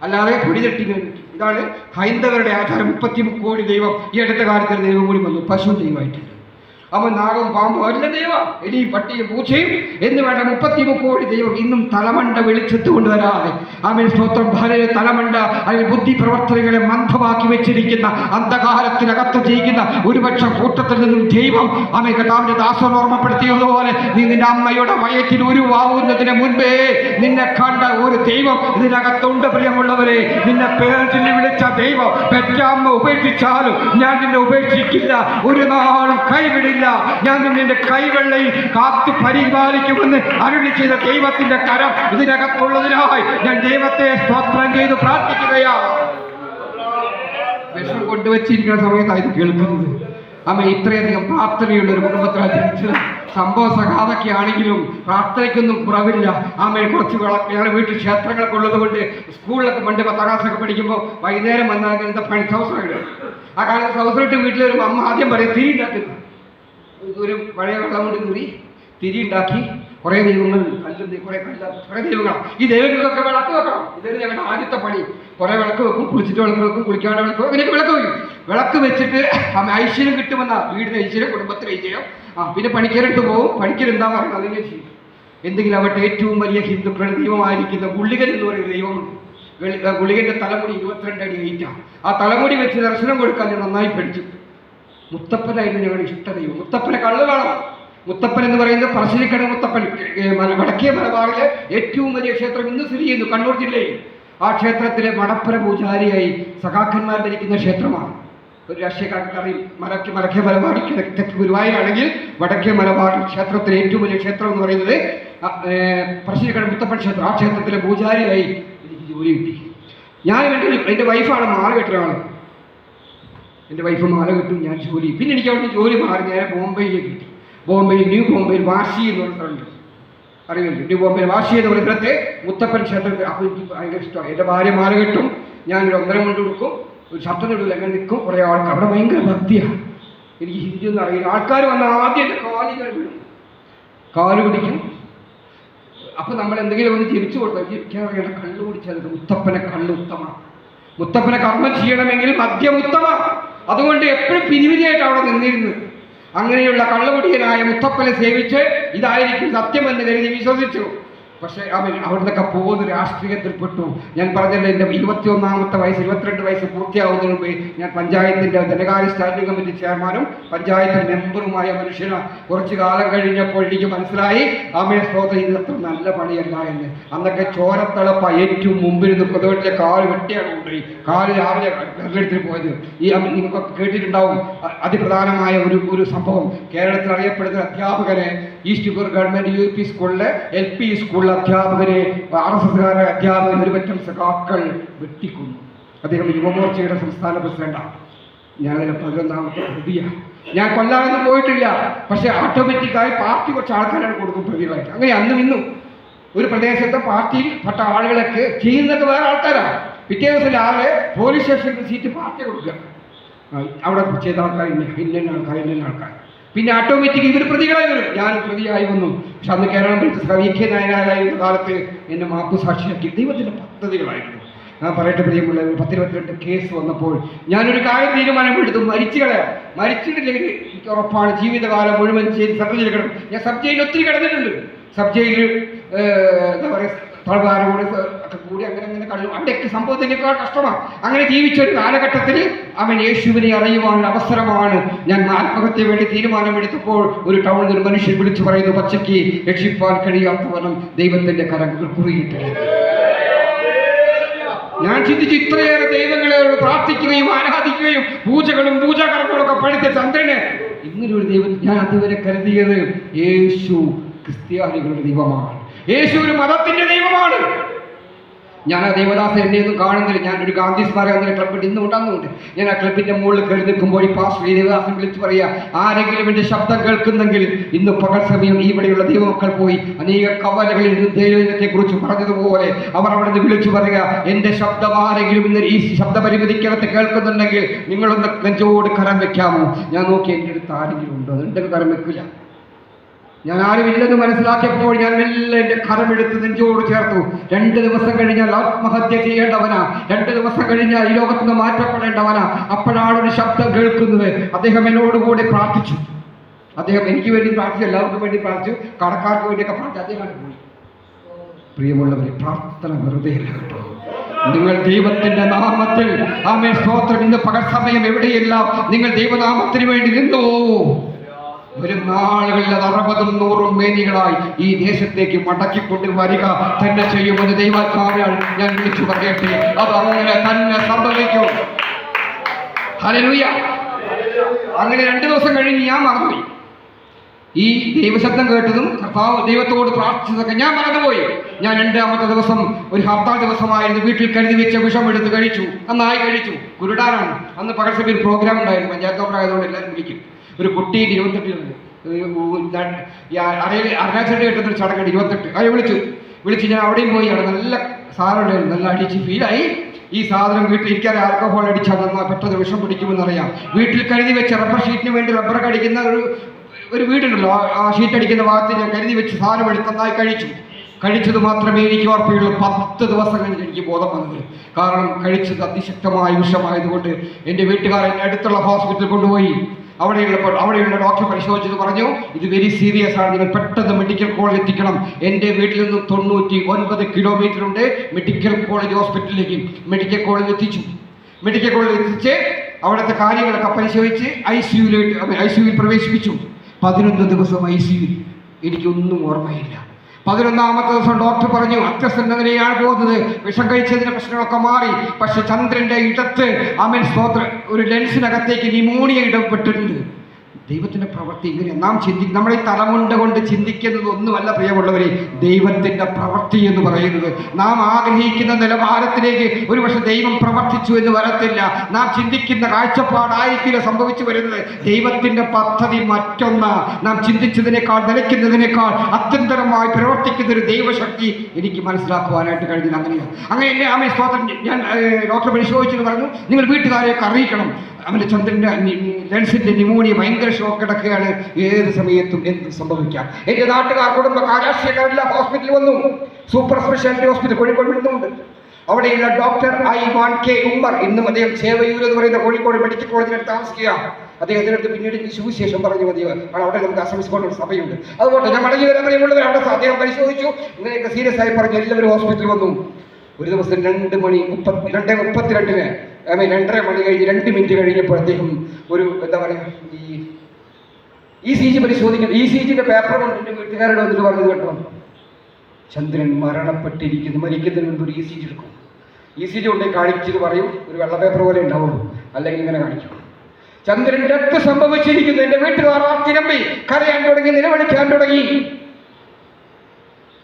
അല്ലാതെ പൊടി തട്ടിങ്ങനെ. ഇതാണ് ഹൈന്ദവരുടെ ആചാരം. 33 കോടി ദൈവം. ഈ അടുത്ത കാലത്തിൽ ദൈവം കൂടി വന്നു, പശു ദൈവമായിട്ടില്ല. അവൻ നാഗവും പാമ്പും അല്ല ദൈവം, എലിയും പട്ടിയും പൂച്ചയും എന്ന് വേണ്ട 33 കോടി ദൈവം ഇന്നും തലമണ്ട വെളിച്ചത്ത് കൊണ്ടുവരാതെ, ആമേൻ സ്തോത്രം, ഭാര്യയെ തലമണ്ട അല്ലെങ്കിൽ ബുദ്ധി പ്രവർത്തനങ്ങളെ മന്ദമാക്കി വെച്ചിരിക്കുന്ന അന്ധകാരത്തിനകത്ത് ജയിക്കുന്ന ഒരുപക്ഷം കൂട്ടത്തിൽ നിന്നും ദൈവം, ആമേൻ കർത്താവിന്റെ ദാസൻ ഓർമ്മപ്പെടുത്തിയതുപോലെ, നീ നിന്റെ അമ്മയുടെ വയറ്റിൽ ഉരുവാകുന്നതിന് മുൻപേ നിന്നെ കണ്ട ഒരു ദൈവം ഇതിനകത്തുണ്ട്. പ്രിയമുള്ളവരെ, നിന്നെ പേർ ചൊല്ലി വിളിച്ച ദൈവം, പെറ്റമ്മ ഉപേക്ഷിച്ചാലും ഞാൻ നിന്നെ ഉപേക്ഷിക്കില്ല, ഒരു നാളും കൈവിടില്ല, ഞാൻ നിന്റെ കൈവെള്ളയിൽ കാത്തു പരിപാലിക്കുമെന്ന് അരുളി ചെയ്ത ദൈവത്തിന്റെ കരം ഇതിനകത്തുള്ളതിനായി ഞാൻ ദൈവത്തെ സ്തോത്രം ചെയ്ത് പ്രാർത്ഥിക്കുകയാണ്. വിഷം കൊണ്ടുവച്ചിരിക്കുന്ന സമയത്താണ് ഇത് കേൾക്കുന്നത്. അമ്മ, ഇത്രയധികം പ്രാർത്ഥനയുള്ള ഒരു കുടുംബത്തിലാണ് ജനിച്ചത്. സംഭവ സഹാബൊക്കെ ആണെങ്കിലും പ്രാർത്ഥനയ്ക്കൊന്നും കുറവില്ല. ആമേ, കുറച്ച് ഞങ്ങളുടെ വീട്ടിൽ ക്ഷേത്രങ്ങളൊക്കെ ഉള്ളത് കൊണ്ട് സ്കൂളിലൊക്കെ പണ്ട് 10ാം ക്ലാസ്സൊക്കെ പഠിക്കുമ്പോൾ വൈകുന്നേരം വന്നാൽ എന്താ പണി, സൗസറിട്ട് ആ കാലത്ത് സൗസറിട്ട് വീട്ടിലൊരു അമ്മ ആദ്യം പറയും, തിരി ഉണ്ടാക്കുന്നു. ഒരു പഴയ വെള്ളം കൊണ്ട് കൂടി തിരി ഉണ്ടാക്കി കുറേ ദൈവങ്ങൾ, കുറേ ദൈവങ്ങളാണ്. ഈ ദൈവങ്ങൾക്കൊക്കെ വിളക്ക് വെക്കണം. ഇതൊരു ഞങ്ങളുടെ ആദ്യത്തെ പണി. കുറേ വിളക്ക് വെക്കും, കുളിച്ചിട്ട് വിളക്ക് വെക്കും, കുളിക്കാണ്ട് വിളക്ക് വെക്കും, അങ്ങനെയൊക്കെ വിളക്ക് വയ്ക്കും. വിളക്ക് വെച്ചിട്ട് ഐശ്വര്യം കിട്ടുമെന്ന, വീടിന് ഐശ്വര്യം, കുടുംബത്തിന് ഐശ്വര്യം. പിന്നെ പണിക്കരെടുത്ത് പോകും. പണിക്കരെന്താ പറയുന്നത് അതിനെ ചെയ്യും. എന്തെങ്കിലും ആവട്ടെ, ഏറ്റവും വലിയ ഹിന്ദുക്കളുടെ ദൈവമായിരിക്കുന്ന ഗുളികൻ എന്ന് പറയുന്ന ദൈവമുണ്ട്. ഗുളികന്റെ തലമുടി 22 അടി വെയിറ്റാണ്. ആ തലമുടി വെച്ച് ദർശനം കൊടുക്കാൻ ഞാൻ നന്നായി പഠിച്ചു. മുത്തപ്പനായിരുന്നു ഞങ്ങളുടെ ഇഷ്ടദൈവം. മുത്തപ്പനെ കള്ള് വേണം. മുത്തപ്പൻ എന്ന് പറയുന്നത് പറശ്ശിനിക്കട മുത്തപ്പൻ, വടക്കേ മലബാറിലെ ഏറ്റവും വലിയ ക്ഷേത്രം ഇന്ന് സ്ഥിതി ചെയ്യുന്നു, കണ്ണൂർ ജില്ലയിൽ. ആ ക്ഷേത്രത്തിലെ മടപ്പുര പൂജാരിയായി സഖാക്കന്മാർ ധരിക്കുന്ന ക്ഷേത്രമാണ്. ഒരു രാഷ്ട്രീയക്കാർക്കറിയും, വടക്കേ മലബാറിൽ തെക്ക് ഗുരുവായൂരാണെങ്കിൽ വടക്കേ മലബാർ ക്ഷേത്രത്തിലെ ഏറ്റവും വലിയ ക്ഷേത്രം എന്ന് പറയുന്നത് പറശ്ശിനിക്കട മുത്തപ്പൻ ക്ഷേത്രം. ആ ക്ഷേത്രത്തിലെ പൂജാരിയായി എനിക്ക് ജോലി കിട്ടി. ഞാൻ എൻ്റെ വൈഫാണ് മാല കെട്ടുകയാണ്. എൻ്റെ വൈഫ് മാല കെട്ടും, ഞാൻ ജോലി. പിന്നെ എനിക്ക് അവിടുന്ന് ജോലി മാറി നേരെ ബോംബെയിലേക്ക് കിട്ടി. ന്യൂ ബോംബെയിൽ വാശി എന്ന് പറഞ്ഞ സ്ഥലമുണ്ട്, അറിയില്ല. ന്യൂ ബോംബെയിൽ വാശി എന്ന് പറയുന്ന സ്ഥലത്തെ മുത്തപ്പൻ ക്ഷേത്രത്തിൽ. അപ്പോൾ എനിക്ക് ഭയങ്കര ഇഷ്ടമാണ്. എൻ്റെ ഭാര്യ മാല കെട്ടും, ഞാൻ ഒരു 1.5 കൊണ്ട് കൊടുക്കും, ഒരു ശബ്ദം ഇടില്ല, അങ്ങനെ നിൽക്കും. കുറേ ആൾക്കാർ അവിടെ ഭയങ്കര ഭക്തിയാണ്. എനിക്ക് ഹിന്ദി ഒന്നും അറിയില്ല. ആൾക്കാർ വന്ന ആദ്യം എൻ്റെ കാല് പിടിക്കും. അപ്പം നമ്മൾ എന്തെങ്കിലും ഒന്ന് ജപിച്ചു കൊടുത്താൽ ജീവിക്കാറിയാതെ കള്ളു കുടിച്ചാൽ മുത്തപ്പനെ കള്ള് ഉത്തമമാണ്. മുത്തപ്പനെ കർമ്മം ചെയ്യണമെങ്കിൽ മദ്യം ഉത്തമമാണ്. അതുകൊണ്ട് എപ്പോഴും പിരിവിരിയായിട്ട് അവിടെ നിന്നിരുന്നു. അങ്ങനെയുള്ള കള്ളുകുടിയനായ മുത്തപ്പനെ സേവിച്ച് ഇതായിരിക്കും സത്യമെന്ന് കരുതി വിശ്വസിച്ചു. പക്ഷേ അവൻ അവിടുന്നൊക്കെ പോകുന്ന രാഷ്ട്രീയത്തിൽപ്പെട്ടു. ഞാൻ പറഞ്ഞല്ലോ, എൻ്റെ 21-ാമത്തെ വയസ്സ് 22 വയസ്സ് പൂർത്തിയാവുന്നതിന് മുമ്പ് ഞാൻ പഞ്ചായത്തിൻ്റെ ധനകാര്യ സ്റ്റാൻഡിംഗ് കമ്മിറ്റി ചെയർമാനും പഞ്ചായത്ത് മെമ്പറുമായ മനുഷ്യനാണ്. കുറച്ച് കാലം കഴിഞ്ഞപ്പോൾ എനിക്ക് മനസ്സിലായി ആമേൻ സ്തോത്രം, ഇത് അത്ര നല്ല പണിയല്ല എന്ന്. അന്നൊക്കെ ചോരത്തളപ്പ ഏറ്റവും മുമ്പിൽ നിൽക്കുന്നവരുടെ കാല് വെട്ടിയാണ് കൊണ്ടുപോയി. കാല് രാവിലെ കല്ലെടുത്തിന് പോയത്. ഈ നിങ്ങൾക്കൊക്കെ കേട്ടിട്ടുണ്ടാവും അതിപ്രധാനമായ ഒരു സംഭവം. കേരളത്തിൽ അറിയപ്പെടുന്ന അധ്യാപകരെ ഈസ്റ്റ് ഗവൺമെൻറ് UP സ്കൂളിലെ LP സ്കൂളിലെ അധ്യാപകരെ RSSകാരെ അധ്യാപകർ ഒരുപറ്റം സഖാക്കൾ വെട്ടിക്കൊന്നു. അദ്ദേഹം യുവമോർച്ചയുടെ സംസ്ഥാന പ്രസിഡന്റാണ്. ഞാനതിലെ 11-ാമത്തെ പ്രതിയാണ്. ഞാൻ കൊല്ലാനൊന്നും പോയിട്ടില്ല. പക്ഷേ ഓട്ടോമാറ്റിക്കായി പാർട്ടി കുറച്ച് ആൾക്കാരാണ് കൊടുക്കും പ്രതികളായിട്ട്. അങ്ങനെ അന്നും ഇന്നും ഒരു പ്രദേശത്തെ പാർട്ടിയിൽ പെട്ട ആളുകളൊക്കെ ചെയ്യുന്നത് വേറെ ആൾക്കാരാണ്. പിറ്റേ ദിവസം രാവിലെ പോലീസ് സ്റ്റേഷനിൽ സീറ്റ് പാർട്ടി കൊടുക്കുക. അവിടെ ചെയ്ത ആൾക്കാർ ഇന്ന ആൾക്കാർ പിന്നെ ഓട്ടോമാറ്റിക് ഇവർ പ്രതികളായി വരും. ഞാൻ പ്രതിയായി വന്നു. പക്ഷെ അന്ന് കേരളം ഭരിച്ച VK നായനാരായിരുന്ന കാലത്ത് എന്നെ മാപ്പ് സാക്ഷിയാക്കി. ദൈവത്തിൻ്റെ പദ്ധതികളായിരുന്നു. ഞാൻ പറയട്ടെ പ്രിയമുള്ള, 10-22 കേസ് വന്നപ്പോൾ ഞാനൊരു കാര്യം തീരുമാനമെടുത്തു, മരിച്ചിട്ടില്ലെങ്കിൽ എനിക്ക് ഉറപ്പാണ് ജീവിതകാലം മുഴുവൻ സബ് ജയിലിൽ കിടക്കും. ഞാൻ സബ് ജയിലിൽ ഒത്തിരി കിടന്നിട്ടുണ്ട്. സബ് ജയിലിൽ എന്താ പറയുക, തളവാരോട് ഒക്കെ കൂടി അങ്ങനെ കഴിയും. അവിടെയൊക്കെ സംഭവത്തിനേക്കാൾ കഷ്ടമാണ്. അങ്ങനെ ജീവിച്ച ഒരു കാലഘട്ടത്തിൽ അവൻ യേശുവിനെ അറിയുവാനുള്ള അവസരമാണ്. ഞാൻ ആത്മഹത്യ വേണ്ടി തീരുമാനമെടുത്തപ്പോൾ ഒരു ടൗണിൽ ഒരു മനുഷ്യൻ വിളിച്ചു പറയുന്നു, പച്ചയ്ക്ക് രക്ഷിപ്പാൻ കഴിയാത്തവനും ദൈവത്തിന്റെ കരങ്ങൾ കുറുകിയിട്ടില്ല. ഞാൻ ചിന്തിച്ചു, ഇത്രയേറെ ദൈവങ്ങളോട് പ്രാർത്ഥിക്കുകയും ആരാധിക്കുകയും പൂജാകർമ്മങ്ങളും ഒക്കെ പഠിച്ച ചന്ദ്രന് ഇങ്ങനൊരു ദൈവം ഞാൻ അതുവരെ കരുതിയത് യേശു ക്രിസ്ത്യാനികളുടെ ദൈവമാണ്. യേശു ഒരു മതത്തിന്റെ ദൈവമാണ്. ഞാൻ ആ ദേവദാസൻ എന്നെയൊന്നും കാണുന്നില്ല. ഞാനൊരു ഗാന്ധി സ്മാരക എന്നൊരു ക്ലബ്ബിൽ ഇന്നും ഉണ്ടാകുന്നുണ്ട്. ഞാൻ ആ ക്ലബിന്റെ മുകളിൽ കയറി നിൽക്കുമ്പോൾ ഈ പാസ്റ്റർ ദേവദാസൻ വിളിച്ചു പറയുക, ആരെങ്കിലും എൻ്റെ ശബ്ദം കേൾക്കുന്നെങ്കിൽ ഇന്ന് പകൽ സമയം ഇവിടെയുള്ള ദൈവമക്കൾ പോയി അനേക കവലകളിൽ ദൈവത്തെ കുറിച്ച് പറഞ്ഞതുപോലെ അവർ അവിടെ നിന്ന് വിളിച്ചു പറയുക, എൻ്റെ ശബ്ദം ആരെങ്കിലും ഇന്ന് ഈ ശബ്ദപരിമിതിക്കകത്ത് കേൾക്കുന്നുണ്ടെങ്കിൽ നിങ്ങളൊന്ന് നെഞ്ചോട് കരം വെക്കാമോ? ഞാൻ നോക്കി, എൻ്റെ അടുത്ത് ആരെങ്കിലും ഉണ്ടോ? എന്റെ കരം വെക്കില്ല. ഞാൻ ആരുമില്ലെന്ന് മനസ്സിലാക്കിയപ്പോൾ ഞാൻ മെല്ലെ എൻ്റെ കരമെടുത്ത് നെഞ്ചോട് ചേർത്തു. 2 ദിവസം കഴിഞ്ഞാൽ ആത്മഹത്യ ചെയ്യേണ്ടവനാ, 2 ദിവസം കഴിഞ്ഞാൽ ഈ ലോകത്ത് നിന്ന് മാറ്റപ്പെടേണ്ടവനാ. അപ്പോഴാണ് ഒരു ശബ്ദം കേൾക്കുന്നത്. അദ്ദേഹം എന്നോടുകൂടി പ്രാർത്ഥിച്ചു. അദ്ദേഹം എനിക്ക് വേണ്ടി പ്രാർത്ഥിച്ചു, എല്ലാവർക്കും വേണ്ടി പ്രാർത്ഥിച്ചു, കടക്കാർക്ക് വേണ്ടിയൊക്കെ പ്രാർത്ഥിച്ചു. അദ്ദേഹം പോയി. പ്രിയമുള്ളവരെ, പ്രാർത്ഥന വെറുതെ അല്ല കേട്ടോ. നിങ്ങൾ ദൈവത്തിന്റെ നാമത്തിൽ ആമേൻ സ്തോത്രം, ഇന്ന് പകൽ സമയം എവിടെയെല്ലാം നിങ്ങൾ ദൈവനാമത്തിന് വേണ്ടി നിന്നോ, വരും നാളുകളിൽ അത് 60-100 മേനികളായി ഈ ദേശത്തേക്ക് മടക്കിക്കൊണ്ട് വരിക തന്നെ ചെയ്യുമെന്ന് ദൈവാത്മാവിനാൽ ഞാൻ വിളിച്ചു പറയട്ടെ. അത് അങ്ങനെ തന്നെ സംഭവിക്കും. ഹല്ലേലൂയ. അങ്ങനെ 2 ദിവസം കഴിഞ്ഞ് ഞാൻ മറന്നുപോയി. ഈ ദൈവശബ്ദം കേട്ടതും കർത്താവ് ദൈവത്തോട് പ്രാർത്ഥിച്ചതൊക്കെ ഞാൻ മറന്നുപോയി. ഞാൻ 2-ാമത്തെ ദിവസം ഒരു ഹർത്താൽ ദിവസമായിരുന്നു. വീട്ടിൽ കരുതി വെച്ച വിഷം എടുത്ത് കഴിച്ചു. നന്നായി കഴിച്ചു. കുരുടാനാണ്. അന്ന് പകൽ സമയം പ്രോഗ്രാം ഉണ്ടായിരുന്നു. പഞ്ചായത്ത് മെമ്പറായതുകൊണ്ട് എല്ലാവരും വിളിക്കും. ഒരു കുട്ടി 28 അരുണാചലിൽ കിട്ടുന്നൊരു ചടങ്ങുണ്ട് 28. അവരെ വിളിച്ച് ഞാൻ അവിടെയും പോയി. അവിടെ നല്ല സാധനമുണ്ടായിരുന്നു. നല്ല അടിച്ച് ഫീലായി. ഈ സാധനം വീട്ടിൽ ഇരിക്കാൻ ആൽക്കഹോൾ അടിച്ചാൽ നന്നായി പെട്ടെന്ന് വിഷം പിടിക്കുമെന്നറിയാം. വീട്ടിൽ കരുതി വെച്ച റബ്ബർ ഷീറ്റിന് വേണ്ടി റബ്ബർ കടിക്കുന്ന ഒരു വീടുണ്ടല്ലോ, ആ ഷീറ്റ് അടിക്കുന്ന ഭാഗത്ത് ഞാൻ കരുതി വെച്ച് സാധനം എടുത്ത് നന്നായി കഴിച്ചത് മാത്രമേ എനിക്ക് ഓർമ്മയുള്ളൂ. 10 ദിവസം കഴിഞ്ഞ് എനിക്ക് ബോധം വന്നത്. കാരണം കഴിച്ചത് അതിശക്തമായ വിഷമായതുകൊണ്ട് എൻ്റെ വീട്ടുകാരൻ അടുത്തുള്ള ഹോസ്പിറ്റലിൽ കൊണ്ടുപോയി. അവിടെയുള്ള ഡോക്ടർ പരിശോധിച്ചത് പറഞ്ഞു, ഇത് വെരി സീരിയസ് ആണ്, നിങ്ങൾ പെട്ടെന്ന് മെഡിക്കൽ കോളേജ് എത്തിക്കണം. എൻ്റെ വീട്ടിൽ നിന്നും 99 കിലോമീറ്റർ ഉണ്ട് മെഡിക്കൽ കോളേജ് ഹോസ്പിറ്റലിലേക്ക്. മെഡിക്കൽ കോളേജ് എത്തിച്ച് അവിടുത്തെ കാര്യങ്ങളൊക്കെ പരിശോധിച്ച് ICUവിൽ പ്രവേശിപ്പിച്ചു. 11 ദിവസം ICUവിൽ. എനിക്കൊന്നും ഓർമ്മയില്ല. 11-ാമത്തെ ദിവസം ഡോക്ടർ പറഞ്ഞു, അത്യസന്നതയിലാണ് പോകുന്നത്, വിഷം കഴിച്ചതിന്റെ പ്രശ്നങ്ങളൊക്കെ മാറി. പക്ഷെ ചന്ദ്രന്റെ ഇടത്ത് ആമേൻ സ്തോത്രം ഒരു ലെൻസിനകത്തേക്ക് ന്യൂമോണിയ ഇടപെട്ടിട്ടുണ്ട്. ദൈവത്തിന്റെ പ്രവൃത്തി ഇങ്ങനെ നാം നമ്മുടെ ഈ തലമുണ്ട കൊണ്ട് ചിന്തിക്കുന്നത് ഒന്നുമല്ല പ്രിയമുള്ളവരെ. ദൈവത്തിന്റെ പ്രവൃത്തി എന്ന് പറയുന്നത് നാം ആഗ്രഹിക്കുന്ന നിലവാരത്തിലേക്ക് ഒരുപക്ഷെ ദൈവം പ്രവർത്തിച്ചു എന്ന് വരത്തില്ല. നാം ചിന്തിക്കുന്ന കാഴ്ചപ്പാടായിരിക്കില്ല സംഭവിച്ചു വരുന്നത്. ദൈവത്തിന്റെ പദ്ധതി മറ്റൊന്ന്. നാം ചിന്തിച്ചതിനേക്കാൾ നിലയ്ക്കുന്നതിനേക്കാൾ അത്യന്തരമായി പ്രവർത്തിക്കുന്ന ഒരു ദൈവശക്തി എനിക്ക് മനസ്സിലാക്കുവാനായിട്ട് കഴിഞ്ഞത് അങ്ങനെയാണ്. അങ്ങനെ എന്നെ ആമേൻ സ്തോത്രം ഞാൻ ഡോക്ടർ പരിശോധിച്ചെന്ന് പറഞ്ഞു, നിങ്ങൾ വീട്ടുകാരെയൊക്കെ അറിയിക്കണം, അവൻ്റെ ചന്ദ്രൻ്റെ ലെൻസിൻ്റെ ന്യൂമോണിയ ഭയങ്കര ഷോക്ക് കിടക്കുകയാണ്, ഏത് സമയത്തും എന്ത് സംഭവിക്കാം. എൻ്റെ നാട്ടുകാർ കുടുംബക്കാർ രാഷ്ട്രീയക്കാരെല്ലാം ഹോസ്പിറ്റലിൽ വന്നു. സൂപ്പർ സ്പെഷ്യാലിറ്റി ഹോസ്പിറ്റൽ കോഴിക്കോട് വിടുന്നുണ്ട്. അവിടെയുള്ള ഡോക്ടർ I1K ഉമ്മർ, ഇന്നും അദ്ദേഹം ചേവയൂർ എന്ന് പറയുന്ന കോഴിക്കോട് മെഡിക്കൽ കോളേജിനടുത്ത് താമസിക്കുക. അദ്ദേഹത്തിനടുത്ത് പിന്നീട് സുവിശേഷം പറഞ്ഞു മതി, കാരണം അവിടെ നമുക്ക് അസംസ് കൊണ്ട് ഒരു സഭയുണ്ട്. അതുകൊണ്ട് ഞാൻ മടങ്ങി വരാൻ പറയുമ്പോൾ അവിടെ അദ്ദേഹം പരിശോധിച്ചു, ഇങ്ങനെയൊക്കെ സീരിയസ് ആയി പറഞ്ഞു. എല്ലാവരും ഹോസ്പിറ്റലിൽ വന്നു. ഒരു ദിവസം 2:32 2:30 മണി കഴിഞ്ഞ് 2 മിനിറ്റ് കഴിഞ്ഞപ്പോൾ അദ്ദേഹം ഒരു എന്താ പറയുക, ഈ ECG പരിശോധിക്കണം. ECGന്റെ പേപ്പർ കൊണ്ട് എൻ്റെ വീട്ടുകാരോട് വന്നിട്ട് പറഞ്ഞത് കേട്ടോ, ചന്ദ്രൻ മരിക്കുന്നതിന് മുൻപ് ഒരു ECG എടുക്കും. ECG കൊണ്ടേ കാണിച്ചിട്ട് പറയും, ഒരു വെള്ള പേപ്പർ പോലെ ഉണ്ടാവുള്ളൂ, അല്ലെങ്കിൽ ഇങ്ങനെ കാണിക്കും. ചന്ദ്രൻ ഡെത്ത് സംഭവിച്ചിരിക്കുന്നു. എൻ്റെ വീട്ടുകാർ തിരമ്പി കരയാൻ തുടങ്ങി, നിലവിളിക്കാൻ തുടങ്ങി.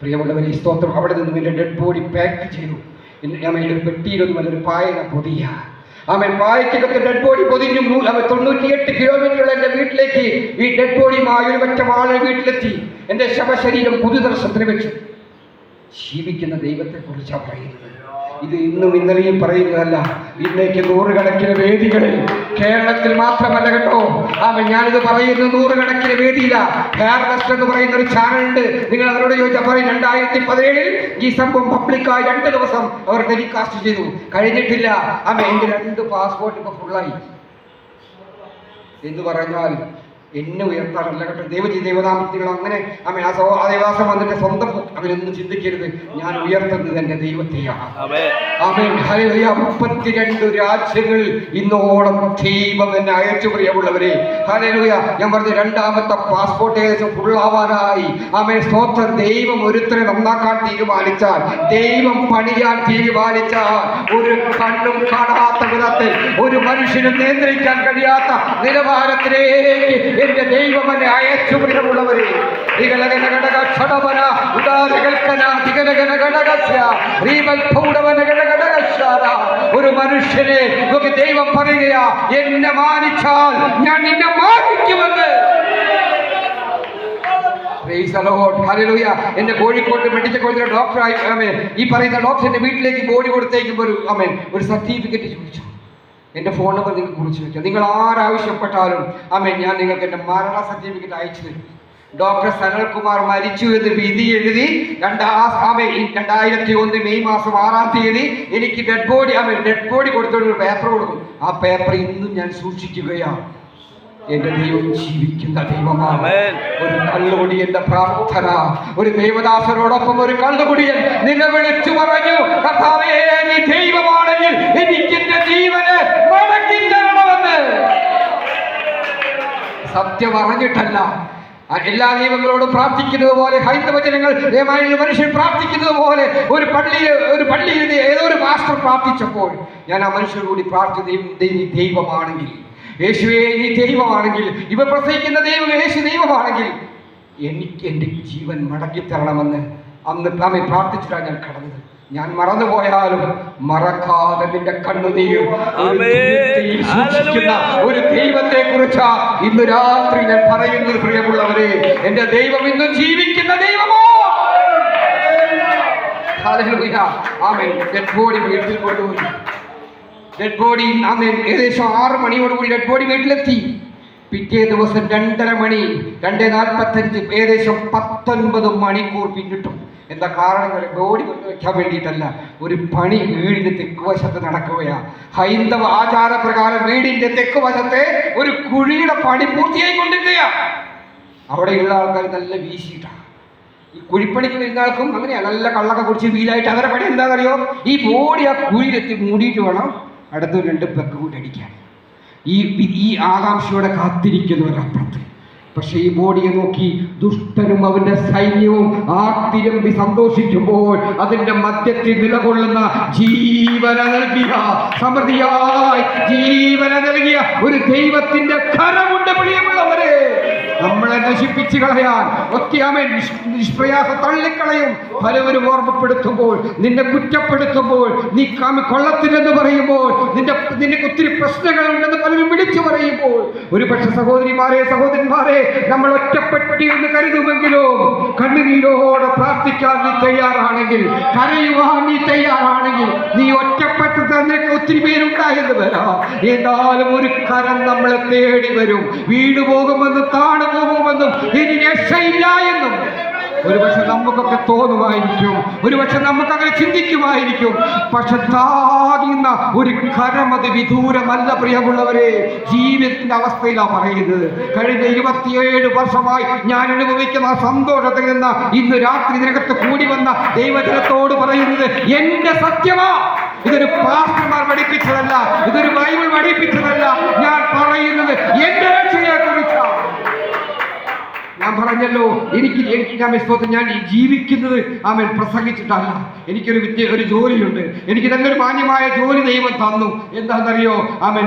പ്രിയമുള്ളവരെ, സ്തോത്രം. അവിടെ നിന്നും എൻ്റെ ഡെഡ് ബോഡി പാക്ക് ചെയ്തു. ഒരു പെട്ടിയിലൊന്നും അല്ല, ഒരു പായന പൊതിയ. പായക്കകത്ത് ഡെഡ് ബോഡി പൊതിഞ്ഞു. 98 കിലോമീറ്ററുള്ള എൻ്റെ വീട്ടിലേക്ക് ഈ ഡെഡ് ബോഡിയുമായി ഒരു പറ്റ ആളുകൾ വീട്ടിലെത്തി. എൻ്റെ ശവശരീരം പൊതുദർശനത്തിന് വെച്ചു. ജീവിക്കുന്ന ദൈവത്തെക്കുറിച്ചാണ് പറയുന്നത്. ഇത് ഇന്നും ഇന്നലെയും പറയുന്നതല്ല. ഇന്നേക്ക് 100 കണക്കിന് വേദികളിൽ, കേരളത്തിൽ മാത്രമല്ല കേട്ടോ. ഞാനിത് പറയുന്നത് 100 കണക്കിന് വേദിയില്ല. ഹെയർവെസ്റ്റ് എന്ന് പറയുന്ന ഒരു ചാനലുണ്ട്. നിങ്ങൾ അവരോട് ചോദിച്ചാൽ പറയും 2017 ഈ സംഭവം പബ്ലിക്കായി 2 ദിവസം അവർ ടെലികാസ്റ്റ് ചെയ്തു. കഴിഞ്ഞിട്ടില്ല. എൻ്റെ 2 പാസ്പോർട്ട് ഇപ്പൊ ഫുള്ളായി എന്ന് പറഞ്ഞാൽ എന്നെ ഉയർത്താറല്ല കേട്ടോ. ദൈവനാമത്തിൽ അങ്ങനെ ആ ദേവാസം വന്നിട്ട് സ്വന്തം അവരൊന്നും ചിന്തിക്കരുത്. ഞാൻ ഉയർത്തുന്നത് എൻ്റെ ദൈവത്തെയാണ്. 32 രാജ്യങ്ങളിൽ ഇന്നോളം ദൈവം എന്നെ അയച്ചു. പ്രിയമുള്ളവരെ, ഹല്ലേലൂയ. ഞാൻ പറഞ്ഞു, 2ാമത്തെ പാസ്പോർട്ട് ഏകദേശം ഫുള്ളാവാനായി. സ്തോത്രം. ദൈവം ഒരുത്തരെ നന്നാക്കാൻ തീരുമാനിച്ചാൽ, ദൈവം പണിയാൻ തീരുമാനിച്ചാൽ, ഒരു കണ്ണും കാണാത്ത വിധത്തിൽ, ഒരു മനുഷ്യനും നിയന്ത്രിക്കാൻ കഴിയാത്ത നിലവാരത്തിലേക്ക് എന്റെ ദൈവം എന്നെ അയച്ചു. പ്രിയമുള്ളവരെ, ഒരു മനുഷ്യനെ നോക്കി ദൈവം പറയുകയാ, എന്നെ മാനിച്ചാൽ ഞാൻ നിന്നെ മാനിക്കുമെന്ന്. എന്റെ കോഴിക്കോട്ട് മെഡിക്കൽ കോളേജിലെ ഡോക്ടറായി ഈ പറയുന്ന ഡോക്ടറിന്റെ വീട്ടിലേക്ക് ബോഡി കൊടുത്തേക്കുമ്പോൾ ഒരു സർട്ടിഫിക്കറ്റ് ചോദിച്ചു. എൻ്റെ ഫോൺ നമ്പർ നിങ്ങൾക്ക് കുറിച്ച് വയ്ക്കാം. നിങ്ങൾ ആരാവശ്യപ്പെട്ടാലും ഞാൻ നിങ്ങൾക്ക് എൻ്റെ മരണ സർട്ടിഫിക്കറ്റ് അയച്ചു തരും. ഡോക്ടർ സനൽകുമാർ മരിച്ചു എന്ന് വിധി എഴുതി 2001 മെയ് മാസം 6-ാം തീയതി എനിക്ക് ഡെഡ് ബോഡി കൊടുത്തോണ്ട് ഒരു പേപ്പർ കൊടുക്കും. ആ പേപ്പർ ഇന്നും ഞാൻ സൂക്ഷിക്കുകയാണ്. എന്റെ ദൈവം ജീവിക്കുന്ന ദൈവമാണ്. ഒരു കള്ളുകുടിയന്റെ പ്രാർത്ഥന, ഒരു ദൈവദാസനോടൊപ്പം ഒരു കള്ളുകുടിയൻ നിലവിളിച്ചു പറഞ്ഞു, കർത്താവേ, നീ ദൈവമാണെങ്കിൽ എനിക്ക് എന്റെ ജീവന് മടക്കി തരണമെന്ന്. സത്യം അറിഞ്ഞിട്ടല്ല, എല്ലാ ദൈവങ്ങളോടും പ്രാർത്ഥിക്കുന്നത് പോലെ, ഹൈന്ദവ ജനങ്ങൾ മനുഷ്യൻ പ്രാർത്ഥിക്കുന്നത് പോലെ ഒരു പള്ളിയിൽ ഏതോ ഒരു പാസ്റ്റർ പ്രാർത്ഥിച്ചപ്പോൾ ഞാൻ ആ മനുഷ്യരോട് പ്രാർത്ഥിച്ചു, ദൈവമാണെങ്കിൽ, യേശുവേ നീ ദൈവമാണെങ്കിൽ, ഇവ പ്രസവിക്കുന്ന ദൈവം യേശു ദൈവമാണെങ്കിൽ എനിക്ക് എൻ്റെ ജീവൻ മടക്കിത്തരണമെന്ന് അന്ന് പ്രാർത്ഥിച്ചിട്ടാണ് ഞാൻ കടന്നത്. ഞാൻ മറന്നുപോയാലും മറക്കാതെ നിന്റെ കണ്ണുനീർ സൂക്ഷിക്കുന്ന ഒരു ദൈവത്തെ കുറിച്ചാ ഇന്ന് രാത്രി ഞാൻ പറയുന്നത്. പ്രിയമുള്ളവരെ, എന്റെ ദൈവം ഇന്നും ജീവിക്കുന്ന ദൈവമോ. ഡെഡ് ബോഡി വീട്ടിൽ കൊണ്ടുപോയി. ഡെഡ് ബോഡി ഏകദേശം 6 മണിയോടുകൂടി ഡെഡ് ബോഡി വീട്ടിലെത്തി. പിറ്റേ ദിവസം 2:30 മണി, 2:45, ഏകദേശം 19 മണിക്കൂർ പിന്നിട്ടു. എന്താ കാരണങ്ങൾ? ബോഡി കൊണ്ടുവയ്ക്കാൻ വേണ്ടിയിട്ടല്ല, ഒരു പണി വീടിന്റെ തെക്കുവശത്ത് നടക്കുകയാണ്. ഹൈന്ദവ ആചാരപ്രകാരം വീടിന്റെ തെക്കുവശത്തെ ഒരു കുഴിയുടെ പണി പൂർത്തിയായി കൊണ്ടിരിക്കുകയാണ്. അവിടെയുള്ള ആൾക്കാർ നല്ല വീശിയിട്ടാണ്. ഈ കുഴിപ്പണിക്ക് വരുന്ന ആൾക്കും അങ്ങനെയാണ്, നല്ല കള്ളൊക്കെ കുടിച്ച് വീലായിട്ട് അവരുടെ പണി എന്താണെന്നറിയോ, ഈ ബോഡി ആ കുഴിയിലെത്തി മൂടിയിട്ട് വേണം അടുത്തൊരു 2 പെക്ക് കൂടി അടിക്കാൻ. ഈ ആകാംക്ഷയോടെ കാത്തിരിക്കുന്നവരപ്പുറത്ത്. പക്ഷെ ഈ ബോഡിയെ നോക്കി ദുഷ്ടനും അവന്റെ സൈന്യവും ആർത്തിരമ്പി സന്തോഷിക്കുമ്പോൾ അതിന്റെ മധ്യത്തിൽ നിലകൊള്ളുന്ന ജീവന നൽകിയ, സമൃദ്ധിയായി ജീവന നൽകിയ ഒരു ദൈവത്തിന്റെ കരമുണ്ട്. പ്രിയമുള്ളവരെ, നമ്മളെ നശിപ്പിച്ചു കളയാൻ നിഷ്പ്രയാസം തള്ളിക്കളയും. പലവരും ഓർമ്മപ്പെടുത്തുമ്പോൾ, നിന്നെ കുറ്റപ്പെടുത്തുമ്പോൾ, നീ കൊള്ളത്തില്ലെന്ന് പറയുമ്പോൾ, നിനക്ക് ഒത്തിരി പ്രശ്നങ്ങളുണ്ടെന്ന് പലരും വിളിച്ചു പറയുമ്പോൾ, ഒരുപക്ഷെ സഹോദരന്മാരെ നമ്മൾ ഒറ്റപ്പെട്ടി എന്ന് കരുതുമെങ്കിലും കണ്ണുനീരോടെ പ്രാർത്ഥിക്കാൻ നീ തയ്യാറാണെങ്കിൽ, കരയുവാൻ നീ തയ്യാറാണെങ്കിൽ, നീ ഒറ്റപ്പെട്ട് നിനക്ക് ഒത്തിരി പേരുണ്ടായെന്ന് വരാം. ഏതായാലും ഒരു കരം നമ്മളെ തേടി വരും. വീണു പോകുമെന്നും താണു പോകുമെന്നും ഇനി രക്ഷയില്ല എന്നും ഒരുപക്ഷെ നമുക്കൊക്കെ തോന്നുമായിരിക്കും, ഒരുപക്ഷെ നമുക്കങ്ങനെ ചിന്തിക്കുമായിരിക്കും. പക്ഷെ താങ്ങുന്ന ഒരു കരം അത് വിദൂരമല്ല പ്രിയമുള്ളവരെ. ജീവിതത്തിന്റെ അവസ്ഥയിലാണ് പറയുന്നത്. കഴിഞ്ഞ 27 വർഷമായി ഞാൻ അനുഭവിക്കുന്ന സന്തോഷത്തിൽ നിന്ന് ഇന്ന് രാത്രി ഇതിനകത്ത് കൂടി വന്ന ദൈവജനത്തോട് പറയുന്നത് എന്റെ സത്യമാ. ഇതൊരു പാസ്റ്റർമാർ പഠിപ്പിച്ചതല്ല, ഇതൊരു ബൈബിൾ പഠിപ്പിച്ചതല്ല. ഞാൻ പറയുന്നത് എന്റെ രക്ഷയെ കുറിച്ചാണ്. ഞാൻ പറഞ്ഞല്ലോ, ഞാൻ ജീവിക്കുന്നത് പ്രസംഗിച്ചിട്ടല്ല. ഒരു ജോലിയുണ്ട്, എനിക്ക് നല്ലൊരു മാന്യമായ ജോലി ദൈവം തന്നു. എന്താണെന്നറിയോ?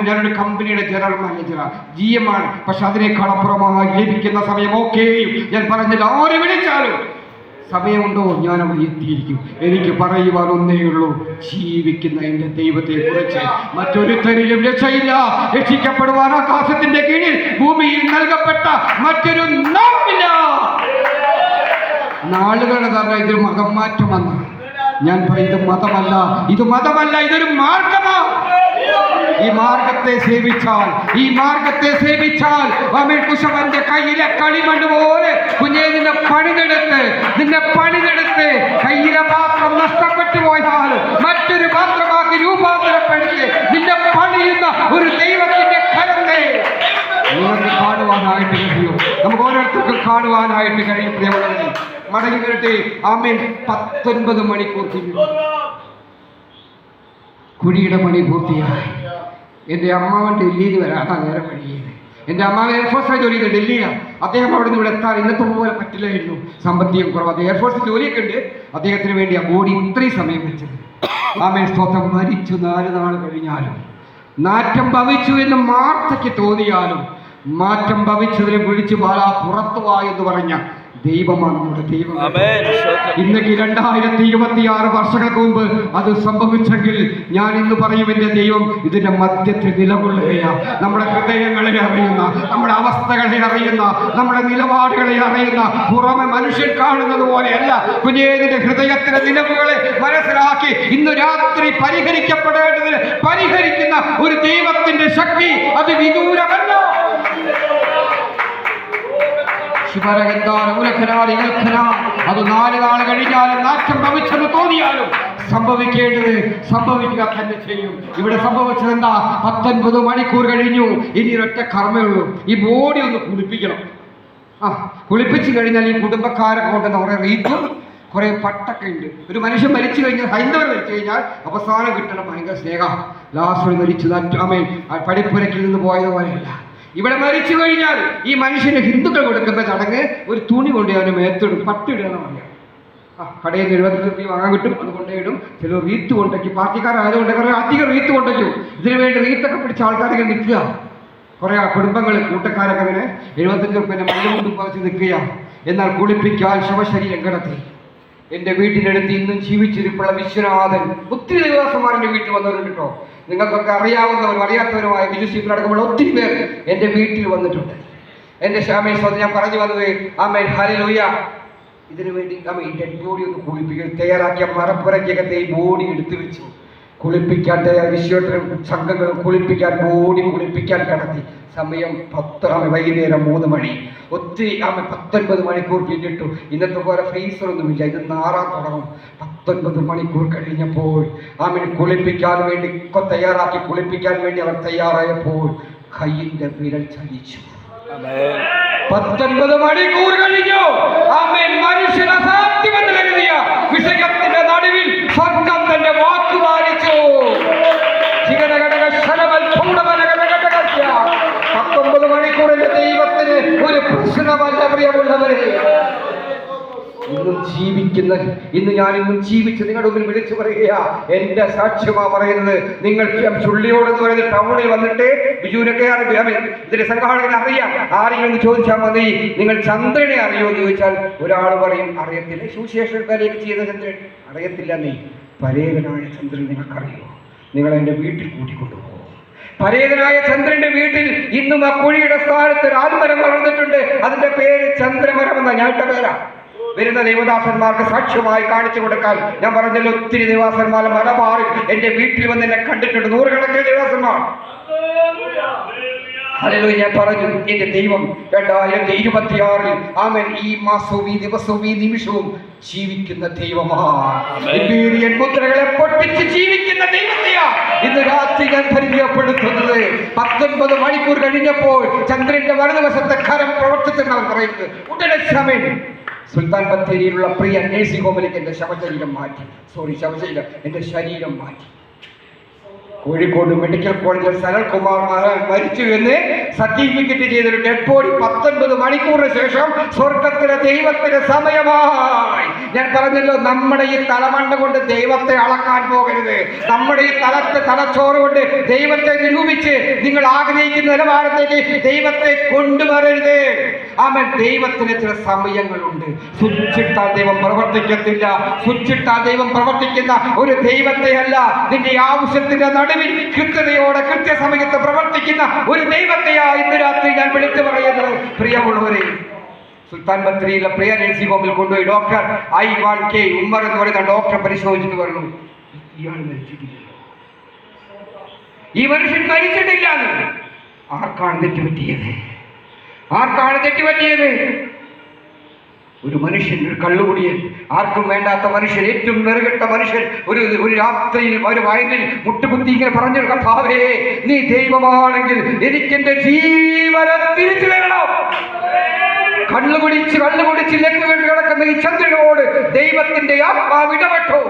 ഞാനൊരു കമ്പനിയുടെ ജനറൽ മാനേജറാണ്, GM ആണ്. പക്ഷെ അതിനേക്കാൾ അപ്പുറമായി ലഭിക്കുന്ന സമയം ഒക്കെയും ഞാൻ പറഞ്ഞില്ല, ആരെ വിളിച്ചാലും സമയമുണ്ടോ ഞാൻ അവിടെ എത്തിയിരിക്കും. എനിക്ക് പറയുവാൻ ഒന്നേ ഉള്ളൂ, ജീവിക്കുന്ന എന്റെ ദൈവത്തെ കുറിച്ച് മറ്റൊരുത്തരിലും രക്ഷയില്ല. രക്ഷിക്കപ്പെടുവാൻ ആകാശത്തിന്റെ കീഴിൽ ഭൂമിയിൽ നൽകപ്പെട്ട മറ്റൊരു നാമില്ല. നാളുകളുടെ തന്നെ ഇതൊരു മതം മാറ്റമെന്ന് ഞാൻ പറയുന്നത് മതമല്ല, ഇത് മതമല്ല, ഇതൊരു മാർഗമാണ്. ഈ മാർഗത്തെ സേവിച്ചാൽ കുശവന്റെ കയ്യിലെ കളിമണ്ണ് പോലെ കുഞ്ഞെ നിന്നെ പണിതെടുത്ത് കയ്യിലെ പാത്രം നഷ്ടപ്പെട്ടു പോയാൽ മറ്റൊരു പാത്രമാക്കി രൂപാന്തരപ്പെടുത്തി നിന്നെ പണിയുന്ന ഒരു ദൈവത്തിന്റെ കരത്തെ നിങ്ങൾക്ക് കാണുവാനായിട്ട് കഴിയും. നമുക്ക് ഓരോരുത്തർക്കും കാണുവാനായിട്ട് കഴിയും. പ്രിയമുള്ളവരെ, മടങ്ങി വരട്ടെ. 19 മണിക്കൂർ കുഴിയുടെ പണി പൂർത്തിയായി. എൻ്റെ അമ്മാവൻ ഡൽഹിയിൽ വരാനാണ് നേരെ വഴിയത്. എൻ്റെ അമ്മാവൻ എയർഫോഴ്സിലെ ജോലി ചെയ്ത് ഡൽഹിയിലാണ്. അദ്ദേഹം അവിടെ നിന്ന് ഇവിടെ എത്താൻ ഇന്നത്തെ പോലെ പറ്റില്ലായിരുന്നു, സാമ്പത്തികം കുറവ്. അത് എയർഫോഴ്സിൽ ജോലിയൊക്കെ ഉണ്ട്. അദ്ദേഹത്തിന് വേണ്ടി ആ ബോഡി ഇത്രയും സമയം വെച്ചത്. സ്തോത്രം. മരിച്ചു 4 നാൾ കഴിഞ്ഞാലും നാറ്റം ഭവിച്ചു എന്ന് മാർത്തയ്ക്ക് തോന്നിയാലും മാറ്റം ഭവിച്ചതിനെ വിളിച്ചു പാലാ പുറത്തുവാ എന്ന് പറഞ്ഞ ദൈവമാണ് നമ്മുടെ ദൈവം. ഇന്നേക്ക് 2026 വർഷങ്ങൾക്ക് മുമ്പ് അത് സംഭവിച്ചെങ്കിൽ ഞാൻ ഇന്ന് പറയും, എൻ്റെ ദൈവം ഇതിന്റെ മധ്യത്തിൽ നിലകൊള്ളുകയാണ്. നമ്മുടെ ഹൃദയങ്ങളെ അറിയുന്ന, നമ്മുടെ അവസ്ഥകളെ അറിയുന്ന, നമ്മുടെ നിലപാടുകളെ അറിയുന്ന, പുറമെ മനുഷ്യൻ കാണുന്നത് പോലെയല്ല കുഞ്ഞേതിന്റെ ഹൃദയത്തിലെ നിലവുകളെ മനസ്സിലാക്കി ഇന്ന് രാത്രി പരിഹരിക്കപ്പെടേണ്ടതിന് പരിഹരിക്കുന്ന ഒരു ദൈവത്തിന്റെ ശക്തി അത് വിദൂരമല്ല. അത് 4 നാൾ കഴിഞ്ഞാലും നാറ്റം ഭവിച്ചെന്ന് തോന്നിയാലും സംഭവിക്കുക തന്നെ ചെയ്യും. ഇവിടെ സംഭവിച്ചത് എന്താ? 19 മണിക്കൂർ കഴിഞ്ഞു. ഇനി ഒരൊറ്റ കർമ്മേ ഉള്ളൂ, ഈ ബോഡി ഒന്ന് കുളിപ്പിക്കണം. കുളിപ്പിച്ചു കഴിഞ്ഞാൽ ഈ കുടുംബക്കാരൊക്കെ കൊണ്ടുവന്ന കുറെ റീത്തും കുറെ പട്ടൊക്കെ ഉണ്ട്. ഒരു മനുഷ്യൻ മരിച്ചു കഴിഞ്ഞാൽ, ഹൈന്ദവർ മരിച്ചു കഴിഞ്ഞാൽ അവസാനം കിട്ടണം ഭയങ്കര സ്നേഹം. ലാസ്റ്റ് മരിച്ചു പഠിപ്പുരക്കിൽ നിന്ന് പോയതുപോലെയല്ല. ഇവിടെ മരിച്ചു കഴിഞ്ഞാൽ ഈ മനുഷ്യന് ഹിന്ദുക്കൾ കൊടുക്കുന്ന ചടങ്ങ് ഒരു തുണി കൊണ്ട് അവന് മേത്തിടും, പട്ടിടുക എന്ന് പറയാം. കടയിൽ നിന്ന് 70 രൂപ വാങ്ങാൻ കിട്ടും, അത് കൊണ്ടുപോയിടും. ചിലർ റീത്ത് കൊണ്ടേക്കും, പാർട്ടിക്കാരായതുകൊണ്ട് കുറെ അധികം റീത്ത് കൊണ്ടേക്കും. ഇതിനു വേണ്ടി റീത്തൊക്കെ പിടിച്ച ആൾക്കാരൊക്കെ നിൽക്കുക. കുറെ കുടുംബങ്ങൾ കൂട്ടക്കാരൊക്കെ അങ്ങനെ 75 രൂപ മഴ കൊണ്ട് പറിച്ച് നിൽക്കുക. എന്നാൽ കുളിപ്പിക്കാൻ ശവശരീരം കിടത്തി. എൻ്റെ വീട്ടിനടുത്ത് ഇന്നും ജീവിച്ചിരിപ്പുള്ള വിശ്വനാഥൻ, ഒത്തിരി ദേവദാസന്മാർ എൻ്റെ വീട്ടിൽ വന്നവരുണ്ട് കേട്ടോ. നിങ്ങൾക്കൊക്കെ അറിയാവുന്നവരും അറിയാത്തവരുമായ ബിജുസീപ്പിലടക്കമുള്ള ഒത്തിരി പേർ എൻ്റെ വീട്ടിൽ വന്നിട്ടുണ്ട്. എൻ്റെ ഞാൻ പറഞ്ഞു വന്നത് ഹല്ലേലൂയ, ഇതിനു വേണ്ടി ഡെഡ് ബോഡി ഒന്ന് കുളിപ്പിക്കാൻ തയ്യാറാക്കിയ മരപ്പുരയ്ക്കകത്തെ ഈ ബോഡി എടുത്തു വെച്ചു. കുളിപ്പിക്കാൻ വിശ്വത്തിലും സംഘങ്ങളും ബോഡി കുളിപ്പിക്കാൻ കിടത്തി. സമയം 10 വൈകുന്നേരം 3 മണി. ഒത്തിരി 19 മണിക്കൂർ പിന്നിട്ടു. ഇന്നത്തെ പോലെ ഫ്രീസറൊന്നുമില്ല, ഇത് നാറാൻ തുടങ്ങും. 19 മണിക്കൂർ കഴിഞ്ഞപ്പോൾ കുളിപ്പിക്കാൻ വേണ്ടി കുളിപ്പിക്കാൻ വേണ്ടി അവർ തയ്യാറായപ്പോൾ കയ്യിന്റെ വിരൽ ചലിച്ചു. 19 മണിക്കൂർ കഴിഞ്ഞു. മനുഷ്യൻ അസാധ്യമെന്ന് കരുതിയ വിഷയത്തിന്റെ നടുവിൽ സ്വർഗം തന്നെ വാക്കു പാലിച്ചു. 19 മണിക്കൂറിന്റെ ദൈവത്തിന് ഒരു പ്രശ്നമല്ല പ്രിയമുള്ളവരെ. ഇന്ന് ഞാൻ ജീവിച്ച് നിങ്ങളുടെ മുമ്പിൽ വിളിച്ചു പറയുക. എന്റെ സാക്ഷ്യമാ പറയുന്നത്. നിങ്ങൾ ചുള്ളിയോടെന്ന് പറയുന്നത് ടൗണിൽ വന്നിട്ട് ബിജുവിനൊക്കെ ഇതിന്റെ സംഘാടകനെ അറിയാം. ആരെങ്കിലും ചോദിച്ചാൽ മതി, നിങ്ങൾ ചന്ദ്രനെ അറിയോ എന്ന് ചോദിച്ചാൽ ഒരാൾ പറയും അറിയത്തില്ല. സുവിശേഷക്കാരേക്ക് ചെയ്ത ചന്ദ്രൻ അറിയത്തില്ല. നീ പരേതനായ ചന്ദ്രൻ നിങ്ങൾക്കറിയോ? നിങ്ങൾ എൻ്റെ വീട്ടിൽ കൂട്ടിക്കൊണ്ടുപോകും. പരേതനായ ചന്ദ്രന്റെ വീട്ടിൽ ഇന്നും ആ കുഴിയുടെ സ്ഥാനത്ത് ഒരു ആൽമരം വളർന്നിട്ടുണ്ട്. അതിന്റെ പേര് ചന്ദ്രമരം എന്ന ഞങ്ങളുടെ പേരാ. വരുന്ന ദേവദാസന്മാർക്ക് സാക്ഷ്യമായി കാണിച്ചു കൊടുക്കാൻ ഞാൻ പറഞ്ഞല്ലോ, ഒത്തിരി ദേവദാസന്മാർ മലബാറിൽ എൻ്റെ വീട്ടിൽ വന്ന് എന്നെ കണ്ടിട്ടുണ്ട്. 100 കണക്കിന് ദേവദാസന്മാർ. ഹല്ലേലൂയ. ഞാൻ പറഞ്ഞു എന്റെ ദൈവം 2026 ആമേൻ ഈ മാസവും ഈ ദിവസവും ഈ നിമിഷവും ജീവിക്കുന്ന ദൈവമാണ്. ഇമ്പീരിയൻ മുദ്രകളെ പൊട്ടിച്ച് ജീവിക്കുന്ന ദൈവത്തെയാ ഇന്ന് രാത്രി ഞാൻ പരിചയപ്പെടുത്തുന്നത്. 19 മണിക്കൂർ കഴിഞ്ഞപ്പോൾ ചന്ദ്രന്റെ വലതുവശത്തെ കരം പ്രവർത്തിച്ചെന്നാണ് പറയുന്നത്. ഉടനെ ശമൻ സുൽത്താൻ ബത്തേരിയിലുള്ള പ്രിയ നേഴ്സിംഗ് ഹോമിലേക്ക് എന്റെ ശവശരീരം മാറ്റി. എന്റെ ശരീരം മാറ്റി. കോഴിക്കോട് മെഡിക്കൽ കോളേജിൽ സനൽകുമാർ മരിച്ചു എന്ന് സർട്ടിഫിക്കറ്റ് ചെയ്തൊരു ഡെഡ് ബോഡി 19 മണിക്കൂറിന് ശേഷം സ്വർഗത്തിലെ ദൈവത്തിന്റെ സമയമായി. ഞാൻ പറഞ്ഞല്ലോ, നമ്മുടെ ഈ തലമണ്ട കൊണ്ട് ദൈവത്തെ അളക്കാൻ പോകരുത്. നമ്മുടെ ഈ തലച്ചോറ് കൊണ്ട് ദൈവത്തെ നിരൂപിച്ച് നിങ്ങൾ ആഗ്രഹിക്കുന്ന നിലവാരത്തേക്ക് ദൈവത്തെ കൊണ്ടുവരരുത്. ആമേൻ. ദൈവത്തിന് ചില സമയങ്ങളുണ്ട്. സ്വിച്ചിട്ടാൽ ദൈവം പ്രവർത്തിക്കത്തില്ല. സ്വിച്ചിട്ടാൽ ദൈവം പ്രവർത്തിക്കുന്ന ഒരു ദൈവത്തെ അല്ല, നിന്റെ ആവശ്യത്തിന്റെ നടുവിൽ കൃത്യതയോടെ കൃത്യസമയത്ത് പ്രവർത്തിക്കുന്ന ഒരു ദൈവത്തെയാ ഇന്ന് രാത്രി ഞാൻ വിളിച്ചു പറയുന്നത്. പ്രിയമുള്ളവരെ, സുൽത്താൻ ബത്തേരിയിലെ പ്രിയ നേഴ്സിംഗ് ഹോമിൽ കൊണ്ടുപോയി ഡോക്ടർ IK ഉമ്മർ എന്ന് പറയുന്ന ഡോക്ടർ പരിശോധിച്ചിട്ട് പറഞ്ഞു, ഇയാൾ മരിച്ചിട്ടില്ല, ഈ മനുഷ്യൻ മരിച്ചിട്ടില്ല. ആർക്കാണ് തെറ്റുപറ്റിയത്? ഒരു മനുഷ്യൻ, ഒരു കള്ളുകുടിയൻ, ആർക്കും വേണ്ടാത്ത മനുഷ്യൻ, ഏറ്റവും നെറുകെട്ട മനുഷ്യൻ, ഒരു രാത്രിയിൽ ഒരു വയലിൽ മുട്ടുകുത്തി ഇങ്ങനെ പറഞ്ഞു, കർത്താവേ, നീ ദൈവമാണെങ്കിൽ എനിക്കെന്റെ ജീവനെ തിരിച്ചു തരണം. കള്ളുകുടിച്ച് ലഘുവിൽ കിടക്കുന്ന ഈ ചന്ദ്രനോട് ദൈവത്തിന്റെ ആത്മാവ് ഇടപെട്ടു.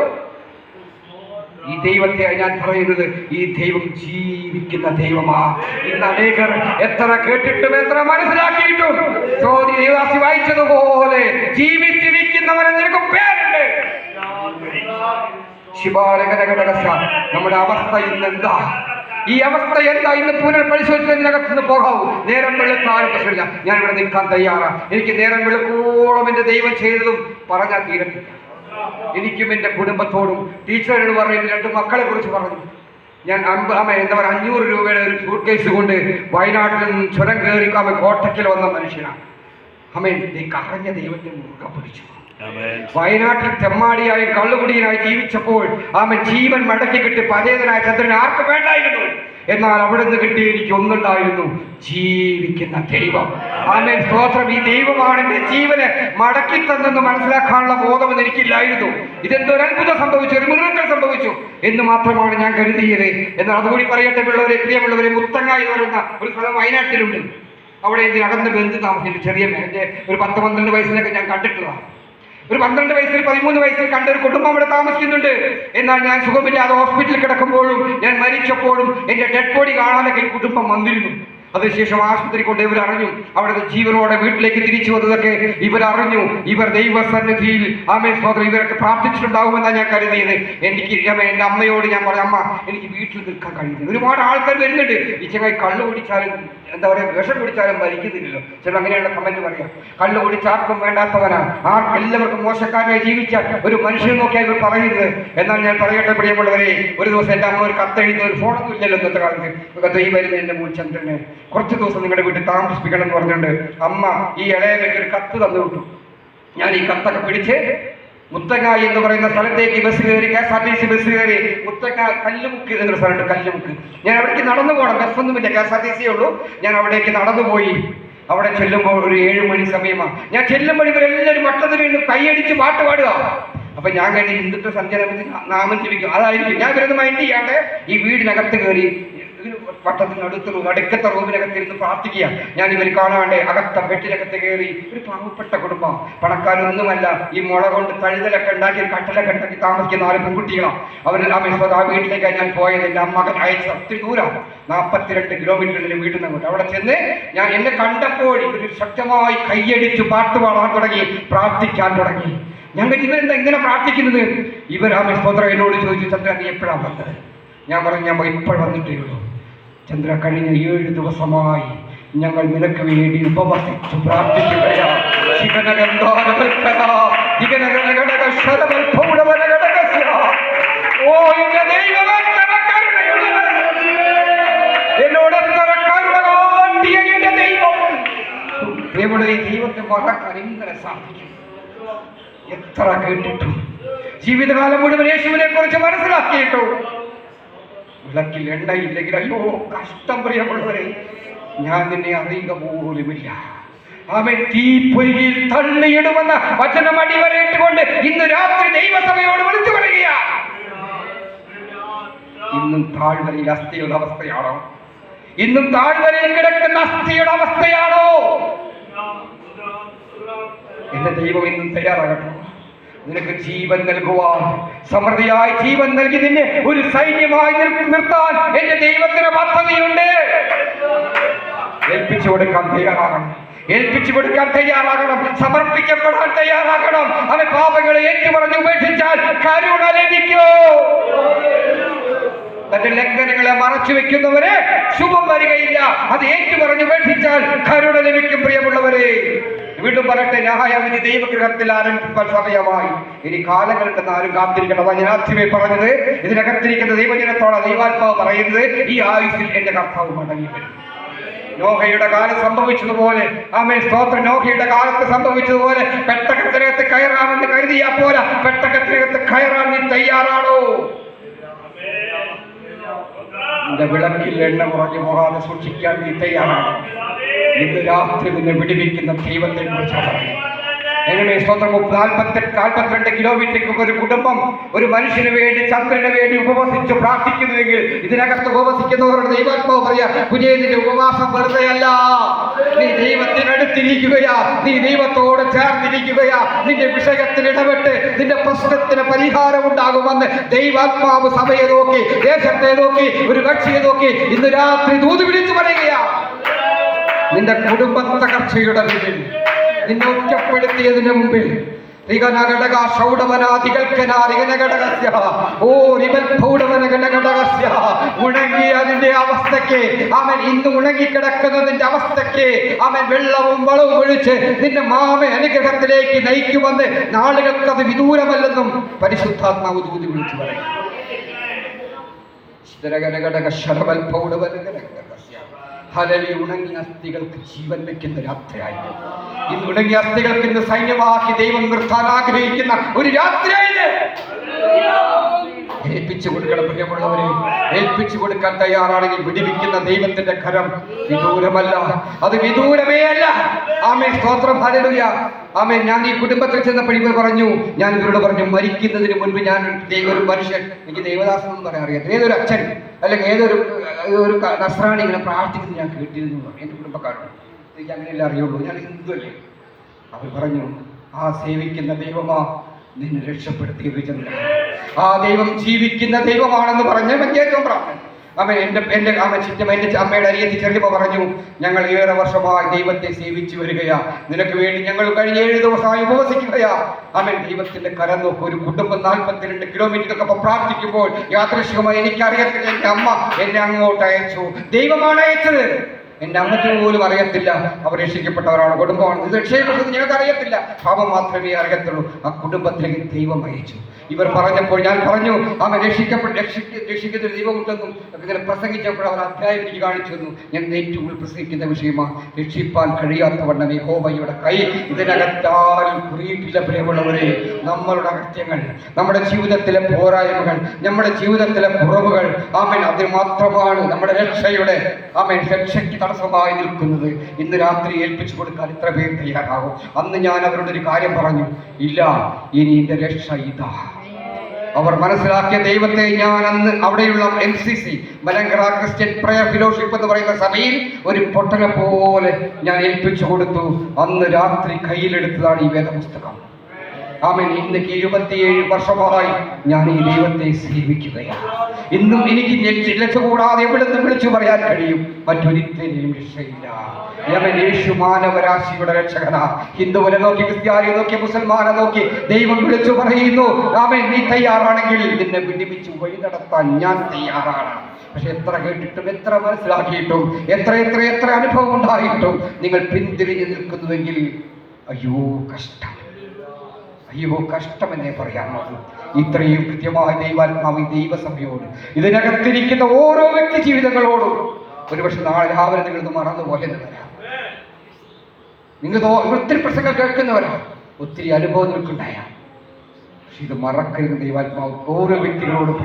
ഈ ദൈവത്തെ ഞാൻ പറയുന്നത്, ഈ ദൈവം ജീവിക്കുന്ന ദൈവമാ. ഇന്ന് അനേകർ എത്ര കേട്ടിട്ടും എത്ര മനസ്സിലാക്കിയിട്ടും ദേവാസി വായിച്ചതുപോലെ ജീവിച്ചിരിക്കുന്നവരെ നിനക്ക് പേരുണ്ട്. നമ്മുടെ അവസ്ഥ ഇന്നെന്താ? ഈ അവസ്ഥ എന്താ? ഇന്ന് പുനർപരിശോധിച്ചതിനകത്തുനിന്ന് പോകാവൂ. നേരം വെളുത്താലും പ്രശ്നമില്ല, ഞാൻ ഇവിടെ നിൽക്കാൻ തയ്യാറാ. എനിക്ക് നേരം വെളുക്കോളം എന്റെ ദൈവം ചെയ്തതും പറഞ്ഞാൽ തീരത്തില്ല. എനിക്കും എൻ്റെ കുടുംബത്തോടും ടീച്ചറോട് പറഞ്ഞു, 2 മക്കളെ കുറിച്ച് പറഞ്ഞു. ഞാൻ 500 രൂപയുടെ ഒരു സൂട്ട് കേസ് കൊണ്ട് വയനാട്ടിൽ നിന്ന് ചുരം കയറി കോട്ടയ്ക്കൽ വന്ന മനുഷ്യനാണ്. കറഞ്ഞ ദൈവത്തെ മുറുകെ പിടിച്ചു. വയനാട്ടിൽ തെമ്മാടിയായി കള്ളുകുടിയനായി ജീവിച്ചപ്പോൾ ജീവൻ മടക്കി കിട്ടി പതേതനായ ചന്ദ്രൻ ആർക്ക് വേണ്ടായിരുന്നു. എന്നാൽ അവിടെ നിന്ന് കിട്ടി എനിക്ക് ഒന്നുണ്ടായിരുന്നു, ജീവിക്കുന്ന ദൈവം. സ്തോത്രം. ഈ ദൈവമാണ് എന്റെ ജീവനെ മടക്കി തന്നെന്ന് മനസ്സിലാക്കാനുള്ള ബോധമെന്ന് എനിക്കില്ലായിരുന്നു. ഇതെന്തോ ഒരു അത്ഭുതം സംഭവിച്ചു, ഒരു മിറക്കിൾ സംഭവിച്ചു എന്ന് മാത്രമാണ് ഞാൻ കരുതിയത്. എന്നാൽ അതുകൂടി പറയട്ടെ പ്രിയമുള്ളവരെ, മുത്തങ്ങ എന്ന് പറയുന്ന ഒരു സ്ഥലം വയനാട്ടിലുണ്ട്. അവിടെ എൻ്റെ അകന്ന ബന്ധു താമസിച്ചിട്ട് ചെറിയ എൻ്റെ ഒരു 10-12 വയസ്സിലൊക്കെ ഞാൻ കണ്ടിട്ടുള്ളതാണ്. ഒരു 12 വയസ്സിൽ 13 വയസ്സിൽ കണ്ട ഒരു കുടുംബം അവിടെ താമസിക്കുന്നുണ്ട്. എന്നാൽ ഞാൻ സുഖമില്ലാതെ ഹോസ്പിറ്റലിൽ കിടക്കുമ്പോഴും ഞാൻ മരിച്ചപ്പോഴും എൻ്റെ ഡെഡ് ബോഡി കാണാനൊക്കെ ഈ കുടുംബം വന്നിരുന്നു. അതിനുശേഷം ആശുപത്രി കൊണ്ട് ഇവരറിഞ്ഞു. അവിടെ ജീവനോടെ വീട്ടിലേക്ക് തിരിച്ചു വന്നതൊക്കെ ഇവരറിഞ്ഞു. ഇവർ ദൈവസന്നിധിയിൽ ഇവരൊക്കെ പ്രാർത്ഥിച്ചിട്ടുണ്ടാകുമെന്നാണ് ഞാൻ കരുതിയത്. എൻ്റെ അമ്മയോട് ഞാൻ പറഞ്ഞു, അമ്മ എനിക്ക് വീട്ടിൽ നിൽക്കാൻ കഴിയുന്നില്ല. ഒരുപാട് ആൾക്കാർ വരുന്നുണ്ട്. ഈ ചങ്ങായി കള്ളു കുടിച്ചാലും വിഷം കുടിച്ചാലും മരിക്കുന്നില്ലല്ലോ. ചില അങ്ങനെയുള്ള കമന്റ് പറയാം. കള്ളു കുടിച്ചാർക്കും വേണ്ടാത്തവനാ, എല്ലാവർക്കും മോശക്കാരനായി ജീവിച്ച ഒരു മനുഷ്യൻ നോക്കിയാൽ ഇവർ പറയുന്നത്. എന്നാൽ ഞാൻ പറയട്ടെ പ്രിയമുള്ളവരെ, ഒരു ദിവസം എൻ്റെ അമ്മ ഒരു കത്തെഴുതി, ഒരു ഫോണൊന്നും ഇല്ലല്ലോ ഇന്നത്തെ കാലത്ത്. ഈ വരുന്ന എൻ്റെ മോൻ ചന്ദ്രനെ കുറച്ച് ദിവസം നിങ്ങളുടെ വീട്ടിൽ താമസിപ്പിക്കണം എന്ന് പറഞ്ഞുകൊണ്ട് അമ്മ ഈ ഇളയവയ്ക്ക് ഒരു കത്ത് തന്നു വിട്ടു. ഞാൻ ഈ കത്തൊക്കെ പിടിച്ച് മുത്തങ്ങ എന്ന് പറയുന്ന സ്ഥലത്തേക്ക് ബസ് കയറി, KSRTC ബസ് കയറി. മുത്തങ്ങ കല്ലുമുക്ക് എന്നൊരു സ്ഥലമുണ്ട്, കല്ലുമുക്ക്. ഞാൻ അവിടേക്ക് നടന്നു പോകണം, ബസ്സൊന്നുമില്ല, KSRTC ഉള്ളൂ. ഞാൻ അവിടേക്ക് നടന്നു പോയി. അവിടെ ചെല്ലുമ്പോൾ ഒരു 7 മണി സമയമാണ്. ഞാൻ ചെല്ലുമ്പോൾ ഇവരെല്ലാവരും വട്ടത്തിൽ നിന്ന് കൈയടിച്ച് പാട്ട് പാടുക. അപ്പൊ ഞാൻ കഴിഞ്ഞ് ഹിന്ദുത്വ സഞ്ചാരത്തിൽ നാമം ജപിക്കും, അതായിരിക്കും. ഞാൻ വരുന്ന മൈൻഡ് ചെയ്യാണ്ട് ഈ വീടിനകത്ത് കയറി അടുക്കത്തെ റൂമിനകത്തിരുന്ന് പ്രാർത്ഥിക്കുക. ഞാൻ ഇവർ കാണാണ്ട് അകത്ത ബെഡിനകത്ത് കയറി. ഒരു പാവപ്പെട്ട കുടുംബം, പണക്കാരൊന്നുമല്ല. ഈ മുള കൊണ്ട് തഴുതലൊക്കെ ഉണ്ടാക്കി കട്ടലൊക്കെ ഉണ്ടാക്കി താമസിക്കുന്ന 4 പെൺകുട്ടികളാണ്. ആ വീട്ടിലേക്കാണ് ഞാൻ പോയത്. എൻ്റെ മകൻ അയച്ച ഒത്തിരി ദൂരം, 42 കിലോമീറ്ററിൽ വീട്ടിൽ നിന്ന് അങ്ങോട്ട്. അവിടെ ചെന്ന് ഞാൻ എന്നെ കണ്ടപ്പോൾ ഇവർ ശക്തമായി കൈയടിച്ച് പാട്ട് പാടാൻ തുടങ്ങി, പ്രാർത്ഥിക്കാൻ തുടങ്ങി. ഞങ്ങൾ ഇവരെന്താ ഇങ്ങനെ പ്രാർത്ഥിക്കുന്നത്? ഇവർ സ്തോത്രം എന്നോട് ചോദിച്ചു, ചന്ദ്ര നീ എപ്പോഴാണ് വന്നത്? ഞാൻ പറഞ്ഞു, ഞാൻ ഇപ്പോൾ വന്നിട്ടേ ഉള്ളൂ ചന്ദ്ര. കഴിഞ്ഞ 7 ദിവസമായി ഞങ്ങൾ നിനക്ക് വേണ്ടി ഉപവസിച്ചു പ്രാർത്ഥിക്കുകയാണ്. ഈ ദൈവത്തെ മറക്കാൻ എങ്ങനെ സാധിക്കും? എത്ര കേട്ടിട്ടും ജീവിതകാലം മുഴുവൻ യേശുവിനെ കുറിച്ച് മനസ്സിലാക്കിയിട്ടു വിളക്കിൽ എണ്ണയില്ലെങ്കിൽ അയ്യോ കഷ്ടം. പ്രിയമുള്ളവരെ, ഞാൻ നിന്നെ അറിയുക പോലുമില്ല. അവൻ തീപ്പൊരിയിൽ തള്ളിയിടുമെന്ന വചനം അടിവരയിട്ടുകൊണ്ട് ഇന്ന് രാത്രി ദൈവസഭയോട് വിളിച്ചു പറയുക. ഇന്നും താഴ്വരയിൽ അസ്ഥിയുടെ അവസ്ഥയാണോ? ഇന്നും താഴ്വരയിൽ കിടക്കുന്ന അസ്ഥിയുടെ അവസ്ഥയാണോ? എന്റെ ദൈവം ഇന്നും തയ്യാറാകട്ടെ നിനക്ക് ജീവൻ നൽകുവാൻ. സമൃദ്ധിയായി ജീവൻ നൽകി നിന്നെ ഒരു സൈന്യമായി നിർത്താൻ എന്റെ ദൈവത്തിന് പദ്ധതിയുണ്ട്. ഏൽപ്പിച്ചു കൊടുക്കാൻ തയ്യാറാകണം. ഏൽപ്പിച്ചു കൊടുക്കാൻ തയ്യാറാകണം. സമർപ്പിക്കപ്പെടാൻ തയ്യാറാകണം. അവൻ പാപങ്ങളെ ഏറ്റുപറഞ്ഞ് ഉപേക്ഷിച്ചാൽ കരുണ ലഭിക്കോ? തന്റെ ലംഘനങ്ങളെ മറച്ചു വെക്കുന്നവരെ ശുഭം വരികയില്ല. അത് ഏറ്റുപറഞ്ഞ് ഉപേക്ഷിച്ചാൽ കരുണ ലഭിക്കും. പ്രിയമുള്ളവരെ, വീണ്ടും പറയട്ടെ, ന്യായവിധി ദൈവഗൃഹത്തിൽ ആരംഭിക്കാൻ സമയമായി. ഇനി കാലങ്ങൾക്ക് ആരും കാത്തിരിക്കണം. അതാ ഞാൻ ആദ്യമേ പറഞ്ഞത്. ഇതിനകത്തിരിക്കുന്ന ദൈവജനത്തോടെ ദൈവാത്മാവ് പറയുന്നത്, ഈ ആയുസ്സിൽ എന്റെ കർത്താവ് മടങ്ങി വരും. നോഹയുടെ കാലം സംഭവിച്ചതുപോലെ, ആമേൻ സ്തോത്രം, നോഹയുടെ കാലത്ത് സംഭവിച്ചതുപോലെ പെട്ടകത്തിനകത്ത് കയറാമെന്ന് കരുതിയാ പോരാ. പെട്ടകത്തിനകത്ത് കയറാൻ നീ തയ്യാറാണോ? നിന്റെ വിളക്കിൽ എണ്ണ കുറഞ്ഞു പോകാതെ സൂക്ഷിക്കാൻ നീ തയ്യാറാണ്. ഇന്ന് രാത്രി നിന്നെ വിടുവിക്കുന്ന ദൈവത്തെ കുറിച്ച് പറയും. എങ്ങനെ സ്വന്തം 42 കിലോമീറ്റർ ഒരു കുടുംബം ഒരു മനുഷ്യന് വേണ്ടി, ചന്ദ്രന് വേണ്ടി ഉപവസിച്ച് പ്രാർത്ഥിക്കുന്നുവെങ്കിൽ ഇതിനകത്ത് ഉപവസിക്കുന്നവരുടെ ദൈവാത്മാവ് പറയാ, കുഞ്ഞേതിന്റെ ഉപവാസം വെറുതെയല്ല. നീ ദൈവത്തിനടുത്തിരിക്കുകയാ. നീ ദൈവത്തോട് ചേർന്നിരിക്കുകയാ. നിന്റെ വിഷയത്തിൽ ഇടപെട്ട് നിന്റെ പ്രശ്നത്തിന് പരിഹാരം ഉണ്ടാകുമെന്ന് ദൈവാത്മാവ് സഭയെ നോക്കി, ദേശത്തെ നോക്കി, ഒരു കക്ഷിയെ നോക്കി ഇന്ന് രാത്രി ദൂത് വിളിച്ചു പറയുകയാ. നിന്റെ കുടുംബ തകർച്ചയുടെ മുമ്പിൽ, നിന്നെ ഒറ്റപ്പെടുത്തിയതിന് മുമ്പിൽ ഉണങ്ങിയ അതിന്റെ അവസ്ഥയ്ക്ക്, അവൻ ഇന്ന് ഉണങ്ങിക്കിടക്കുന്നതിന്റെ അവസ്ഥയ്ക്ക് അവൻ വെള്ളവും വളവും ഒഴിച്ച് നിന്റെ അനുഗ്രഹത്തിലേക്ക് നയിക്കുമെന്ന് നാളുകൾക്കത് വിദൂരമല്ലെന്നും പരിശുദ്ധാത്മാവ് ദൂതി വിളിച്ചു പറയും. ഉണങ്ങിയ അസ്ഥികൾക്ക് ജീവൻ വെക്കുന്ന രാത്രിയായിട്ട്, ഇന്ന് ഉണങ്ങിയ അസ്ഥികൾക്ക് ഇന്ന് സൈന്യമാക്കി ദൈവം നിർത്താൻ ആഗ്രഹിക്കുന്ന ഒരു രാത്രിയായിട്ട് ഏൽപ്പിച്ചു കൊടുക്കണം. പ്രിയമുള്ളവരെ, ഏൽപ്പിച്ചു കൊടുക്കാൻ തയ്യാറാണെങ്കിൽ വിടിവിക്കുന്ന ദൈവത്തിന്റെ കരം വിദൂരമല്ല. അത് വിദൂരമേ അല്ല. ആമേൻ സ്തോത്രം, ഹല്ലേലൂയ. ആമേൻ. ഞാൻ ഈ കുടുംബത്തിൽ ചെന്നപ്പോൾ ഇവർ പറഞ്ഞു, ഞാൻ ഇവരോട് പറഞ്ഞു, മരിക്കുന്നതിന് മുൻപ് ഞാൻ ഒരു മനുഷ്യൻ, എനിക്ക് ദേവദാസൻ എന്ന് പറയാൻ അറിയാം, ഏതൊരു അച്ഛൻ അല്ലെങ്കിൽ ഏതൊരു നസ്രാണി ഇങ്ങനെ പ്രാർത്ഥിക്കുന്നത് ഞാൻ കേട്ടിരുന്നു. എൻ്റെ കുടുംബക്കാരോട് എനിക്ക് അങ്ങനെയല്ല അറിയുള്ളൂ, ഞാൻ ഹിന്ദുവല്ലേ. അവർ പറഞ്ഞു, ആ സേവിക്കുന്ന ദൈവമാ നിന്നെ രക്ഷപ്പെടുത്തിയത് ചന്ദ്രൻ. ആ ദൈവം ജീവിക്കുന്ന ദൈവമാണെന്ന് പറഞ്ഞ് ഏറ്റവും പ്രാർത്ഥന. എൻ്റെ അമ്മയുടെ അരിയത്തി ചെറിയപ്പോൾ പറഞ്ഞു, ഞങ്ങൾ ഏറെ വർഷമായി ദൈവത്തെ സേവിച്ചു വരികയാ. നിനക്ക് വേണ്ടി ഞങ്ങൾ കഴിഞ്ഞ 7 ദിവസമായി ഉപവസിക്കുകയാ. ദൈവത്തിന്റെ കരം നോക്കും. ഒരു കുടുംബം 42 കിലോമീറ്ററൊക്കെ പ്രാർത്ഥിക്കുമ്പോൾ യാദൃശ്ചികമായി എനിക്കറിയത്തില്ല, എൻ്റെ അമ്മ എന്നെ അങ്ങോട്ട് അയച്ചു. ദൈവമാണ് അയച്ചത്. എൻ്റെ അമ്മയ്ക്ക് പോലും അറിയത്തില്ല അവർ രക്ഷിക്കപ്പെട്ടവരാണ്, കുടുംബമാണ്. ഇത് രക്ഷപ്പെട്ടത് ഞങ്ങൾക്ക് അറിയത്തില്ല, പാപം മാത്രമേ അറിയത്തുള്ളൂ. ആ കുടുംബത്തിലേക്ക് ദൈവം അയച്ചു. ഇവർ പറഞ്ഞപ്പോൾ ഞാൻ പറഞ്ഞു, അവൻ രക്ഷിക്കുന്ന ദൈവമുണ്ടെന്നും ഇങ്ങനെ പ്രസംഗിച്ചപ്പോൾ അവർ അധ്യായം എനിക്ക് കാണിച്ചു തന്നു. ഞാൻ ഏറ്റവും കൂടുതൽ പ്രസംഗിക്കുന്ന വിഷയമാണ് രക്ഷിപ്പാൻ കഴിയാത്തവണ്ണം യഹോവയുടെ കൈ ഇതിനകത്താരും കുറിയിട്ടില്ല. പ്രിയമുള്ളവരെ, നമ്മളുടെ അകത്യങ്ങൾ, നമ്മുടെ ജീവിതത്തിലെ പോരായ്മകൾ, നമ്മുടെ ജീവിതത്തിലെ കുറവുകൾ, ആമേൻ, അതിന് മാത്രമാണ് നമ്മുടെ രക്ഷയുടെ, ആമേൻ, രക്ഷയ്ക്ക് തടസ്സമായി നിൽക്കുന്നത്. ഇന്ന് രാത്രി ഏൽപ്പിച്ചു കൊടുക്കാൻ ഇത്ര പേർ തയ്യാറാകും. അന്ന് ഞാൻ അവരോട് ഒരു കാര്യം പറഞ്ഞു, ഇല്ല, ഇനി എന്റെ രക്ഷ ഇതാ. അവർ മനസ്സിലാക്കിയ ദൈവത്തെ ഞാൻ അന്ന് അവിടെയുള്ള MCC Malankara Christian prayer fellowship എന്ന് പറയുന്ന സഭയിൽ ഒരു പൊട്ടനെ പോലെ ഞാൻ ഏൽപ്പിച്ചു കൊടുത്തു. അന്ന് രാത്രി കയ്യിലെടുത്തതാണ് ഈ വേദപുസ്തകം. ആമേൻ. ഇന്നേക്ക് 27 വർഷമായി ഞാൻ ഈ ദൈവത്തെ സേവിക്കുകയാണ്. ഇന്നും എനിക്ക് ലക്ഷ്യകൂടാതെ എവിടെ നിന്ന് വിളിച്ചു പറയാൻ കഴിയും, മറ്റൊരിക്കലും രക്ഷയില്ല. യേശു മാനവരാശിയുടെ രക്ഷകനാ. ഹിന്ദുവിനെ നോക്കി, ക്രിസ്ത്യാനിയെ നോക്കി, മുസൽമാനെ നോക്കി ദൈവം വിളിച്ചു പറയുന്നു, ആമേൻ, നീ തയ്യാറാണെങ്കിൽ നിന്നെ വിടിവിച്ചു വഴി നടത്താൻ ഞാൻ തയ്യാറാണ്. പക്ഷെ എത്ര കേട്ടിട്ടും, എത്ര മനസ്സിലാക്കിയിട്ടും, എത്ര അനുഭവം ഉണ്ടായിട്ടും നിങ്ങൾ പിന്തിരിഞ്ഞു നിൽക്കുന്നുവെങ്കിൽ അയ്യോ കഷ്ടം, അയ്യോ കഷ്ടമെന്നേ പറയാമോ. ഇത്രയും കൃത്യമായ ദൈവാത്മാവ് ദൈവസഭയോട്, ഇതിനകത്തിരിക്കുന്ന ഓരോ വ്യക്തി ജീവിതങ്ങളോടും ഒരുപക്ഷെ നാളെ രാവിലെ നിങ്ങളിത് മറന്നുപോയെന്ന് വരാം. നിങ്ങൾ ഒത്തിരി പ്രസംഗം കേൾക്കുന്നവരാ, ഒത്തിരി അനുഭവം നിൽക്കുണ്ടായ. പക്ഷെ ഇത് മറക്കരുത്. ദൈവാത്മാവ് ഓരോ വ്യക്തികളോടും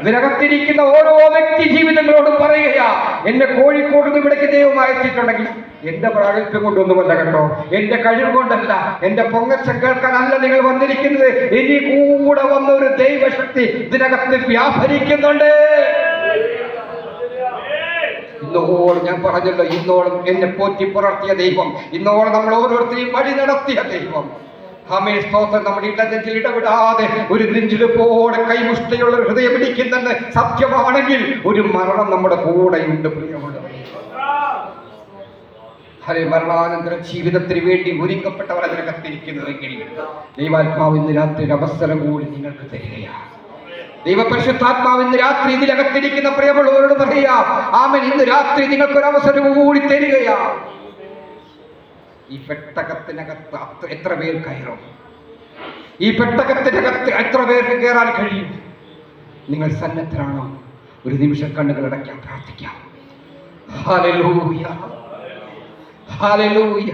ഇതിനകത്തിരിക്കുന്ന ഓരോ വ്യക്തി ജീവിതങ്ങളോടും പറയുകയാ, എന്നെ കോഴിക്കോട് നിന്ന് ഇവിടേക്ക് ദൈവം അയച്ചിട്ടുണ്ടെങ്കിൽ എന്റെ പ്രാഗൽഭ്യം കൊണ്ടൊന്നുമല്ല കേട്ടോ, എന്റെ കഴിവ് കൊണ്ടല്ല, എന്റെ പൊങ്ങച്ചം കേൾക്കാനല്ല നിങ്ങൾ വന്നിരിക്കുന്നത്. ഇനി കൂടെ വന്ന ഒരു ദൈവശക്തി ഇതിനകത്ത് വ്യാപരിക്കുന്നുണ്ട്. ഇന്നോളം ഞാൻ പറഞ്ഞല്ലോ, ഇന്നോളം എന്നെ പോറ്റി പുലർത്തിയ ദൈവം, ഇന്നോളം നമ്മൾ ഓരോരുത്തരെയും വഴി നടത്തിയ ദൈവം. ആമേൻ, സ്തോത്രം. നമ്മുടെ ഇടനെഞ്ചിൽ ഇടപെടാതെ ഒരു നെഞ്ചിലുപോലെ കൈമുഷ്ടിയുള്ള ഹൃദയം പിടിക്കുന്നെന്ന് സത്യമാണെങ്കിൽ ഒരു മരണം നമ്മുടെ കൂടെയുണ്ട് പ്രിയമുള്ളവരെ. മരണാനന്തര ജീവിതത്തിന് വേണ്ടി ഒരുക്കപ്പെട്ടവർ അതിനകത്തിരിക്കുന്നതെങ്കിൽ ദൈവാത്മാവ് ഇന്ന് രാത്രി ഒരു അവസരം കൂടി നിങ്ങൾക്ക് തരികയാണ്. ദൈവപരിശുദ്ധാത്മാവ് ഇന്ന് രാത്രി ഇതിനകത്തിരിക്കുന്ന പ്രിയമുള്ളവരോട് പറയുക, ആമേൻ, ഇന്ന് രാത്രി നിങ്ങൾക്കൊരു അവസരം കൂടി തരികയാ. ഈ പെട്ടകത്തിനകത്ത് എത്ര പേർ കയറും? ഈ പെട്ടകത്തിനകത്ത് എത്ര പേർക്ക് കയറാൻ കഴിയും? നിങ്ങൾ സന്നദ്ധരാണോ? ഒരു നിമിഷം കണ്ണുകൾ അടയ്ക്കാൻ പ്രാർത്ഥിക്കാം. Hallelujah, hallelujah.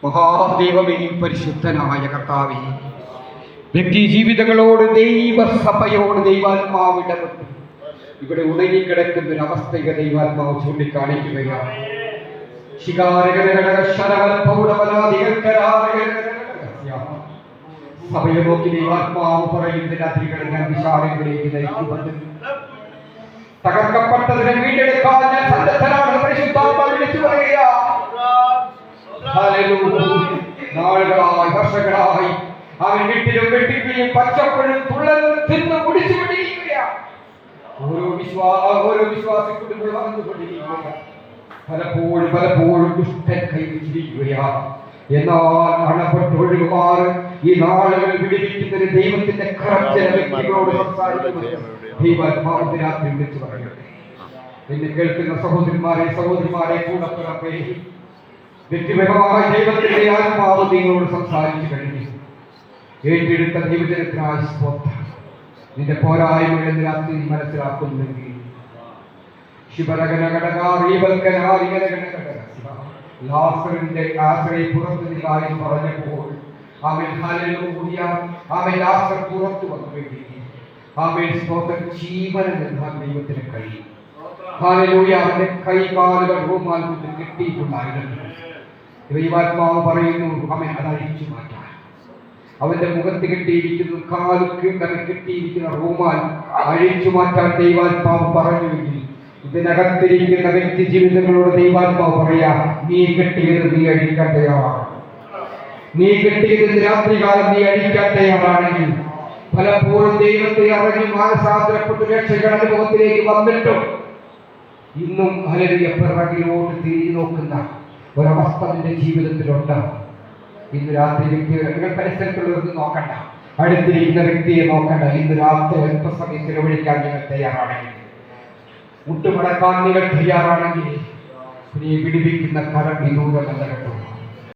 മഹാദൈവമേ, പരിശുദ്ധനായ കർത്താവേ, വ്യക്തി ജീവിതങ്ങളോട് ദൈവസഭയോട് ദൈവാത്മാവ് ഇടപെട്ടു. ഇവിടെ ഉണങ്ങിക്കിടക്കുന്ന ഒരു അവസ്ഥയെ ദൈവാത്മാവ് ചൂണ്ടിക്കാണിക്കുകയാണ്. സഭയെ നോക്കി ദൈവാത്മാവ് പറയുന്നതിന് അതിരുകൾ ഞാൻ വിശാലങ്ങളിലേക്ക് നയിക്കുമെന്ന്. തകർക്കപ്പെട്ടതിനെ വീണ്ടെടുക്കാൻ ഞാൻ സന്നദ്ധനാണ്. പരിശുദ്ധാത്മാവ് വിളിച്ചു പറയുക. നാളുകളായി, വർഷങ്ങളായി അവൻ വീട്ടിലും വെട്ടിക്കുകയും പച്ചപ്പഴും തുള്ളലും തിന്ന് കുടിച്ചു കൊണ്ടിരിക്കുകയാണ്. ഓരോ വിശ്വാസി കുടുംബങ്ങൾ വന്നുകൊണ്ടിരിക്കുകയാണ്. പലപ്പോഴും ദുഷ്ടൻ കൈവച്ചിരിക്കുകയാണ്. എന്നാൽ അണപ്പെട്ടൊഴുകുമാർ ഈ നാളുകൾ വിടിവിക്കുന്നൊരു ദൈവത്തിന്റെ കറച്ച വ്യക്തികളോട് ദൈവാത്മാവിന്റെ രാത്രി വിളിച്ചു പറയട്ടെ. എന്നെ കേൾക്കുന്ന സഹോദരിമാരെ കൂടപ്പിറപ്പേ, വ്യക്തിപരമായ ദൈവത്തിന്റെ ആത്മാവ് നിങ്ങളോട് സംസാരിച്ചു കഴിഞ്ഞു. ഏറ്റെടുത്ത ദൈവജനത്തിനായി സ്തോത്രം. നിന്റെ പോരായ്മകൾ എന്ന് രാത്രി മനസ്സിലാക്കുന്നെങ്കിൽ ലാസറിന്റെ ആശ്രയം പുറത്തു നിൽക്കാനും പറഞ്ഞപ്പോൾ അവൻ ലാസർ പുറത്തു വന്നു വേണ്ടി അവൻ സ്തോത്രം ജീവനം നൽകാൻ ദൈവത്തിന് കഴിയും. ഹല്ലേലൂയ. അവന്റെ കൈകാലുകൾ റൂമാൽ കൊണ്ട് കെട്ടിയിട്ടുണ്ടായിരുന്നു. ദൈവാത്മാവ് പറയുന്നു, അവൻ അത് അഴിച്ചു മാറ്റാൻ. അവന്റെ മുഖത്ത് കെട്ടിയിരിക്കുന്നു, കാലുകീണ്ടന് കെട്ടിയിരിക്കുന്ന റൂമാൽ അഴിച്ചു മാറ്റാൻ ദൈവാത്മാവ് പറഞ്ഞുവെങ്കിൽ ഇതിനകത്തിരിക്കുന്ന വ്യക്തി ജീവിതങ്ങളോട് ദൈവാത്മാവ് പറയാ, നീ കെട്ടിയത് നീ അഴിക്കാൻ തയ്യാറാണ്. നീ കെട്ടിയത് രാത്രികാലം നീ അഴിക്കാൻ തയ്യാറാണെങ്കിൽ പലപ്പോഴും ദൈവത്തെ അറിഞ്ഞ് മാനസാന്തരപ്പെട്ട് രക്ഷയുടെ അനുഭവത്തിലേക്ക് വന്നിട്ടും ഇന്നും ഹല്ലേലൂയ പിറകിലോട്ട് തിരിഞ്ഞു നോക്കുന്ന ഒരവസ്ഥ നിന്റെ ജീവിതത്തിലുണ്ട്. ഇന്ന് രാത്രി വ്യക്തികൾ പരിസരത്തുള്ളവർക്ക് നോക്കണ്ട, അടുത്തിരിക്കുന്ന വ്യക്തിയെ നോക്കണ്ട. ഇന്ന് രാത്രി അല്പസമയം ചിലവഴിക്കാൻ നിങ്ങൾ തയ്യാറാണെങ്കിൽ, മുട്ടുമടക്കാൻ നിങ്ങൾ തയ്യാറാണെങ്കിൽ, നീ വിടിവിക്കുന്ന കരം വിദൂരമല്ല കേട്ടോ.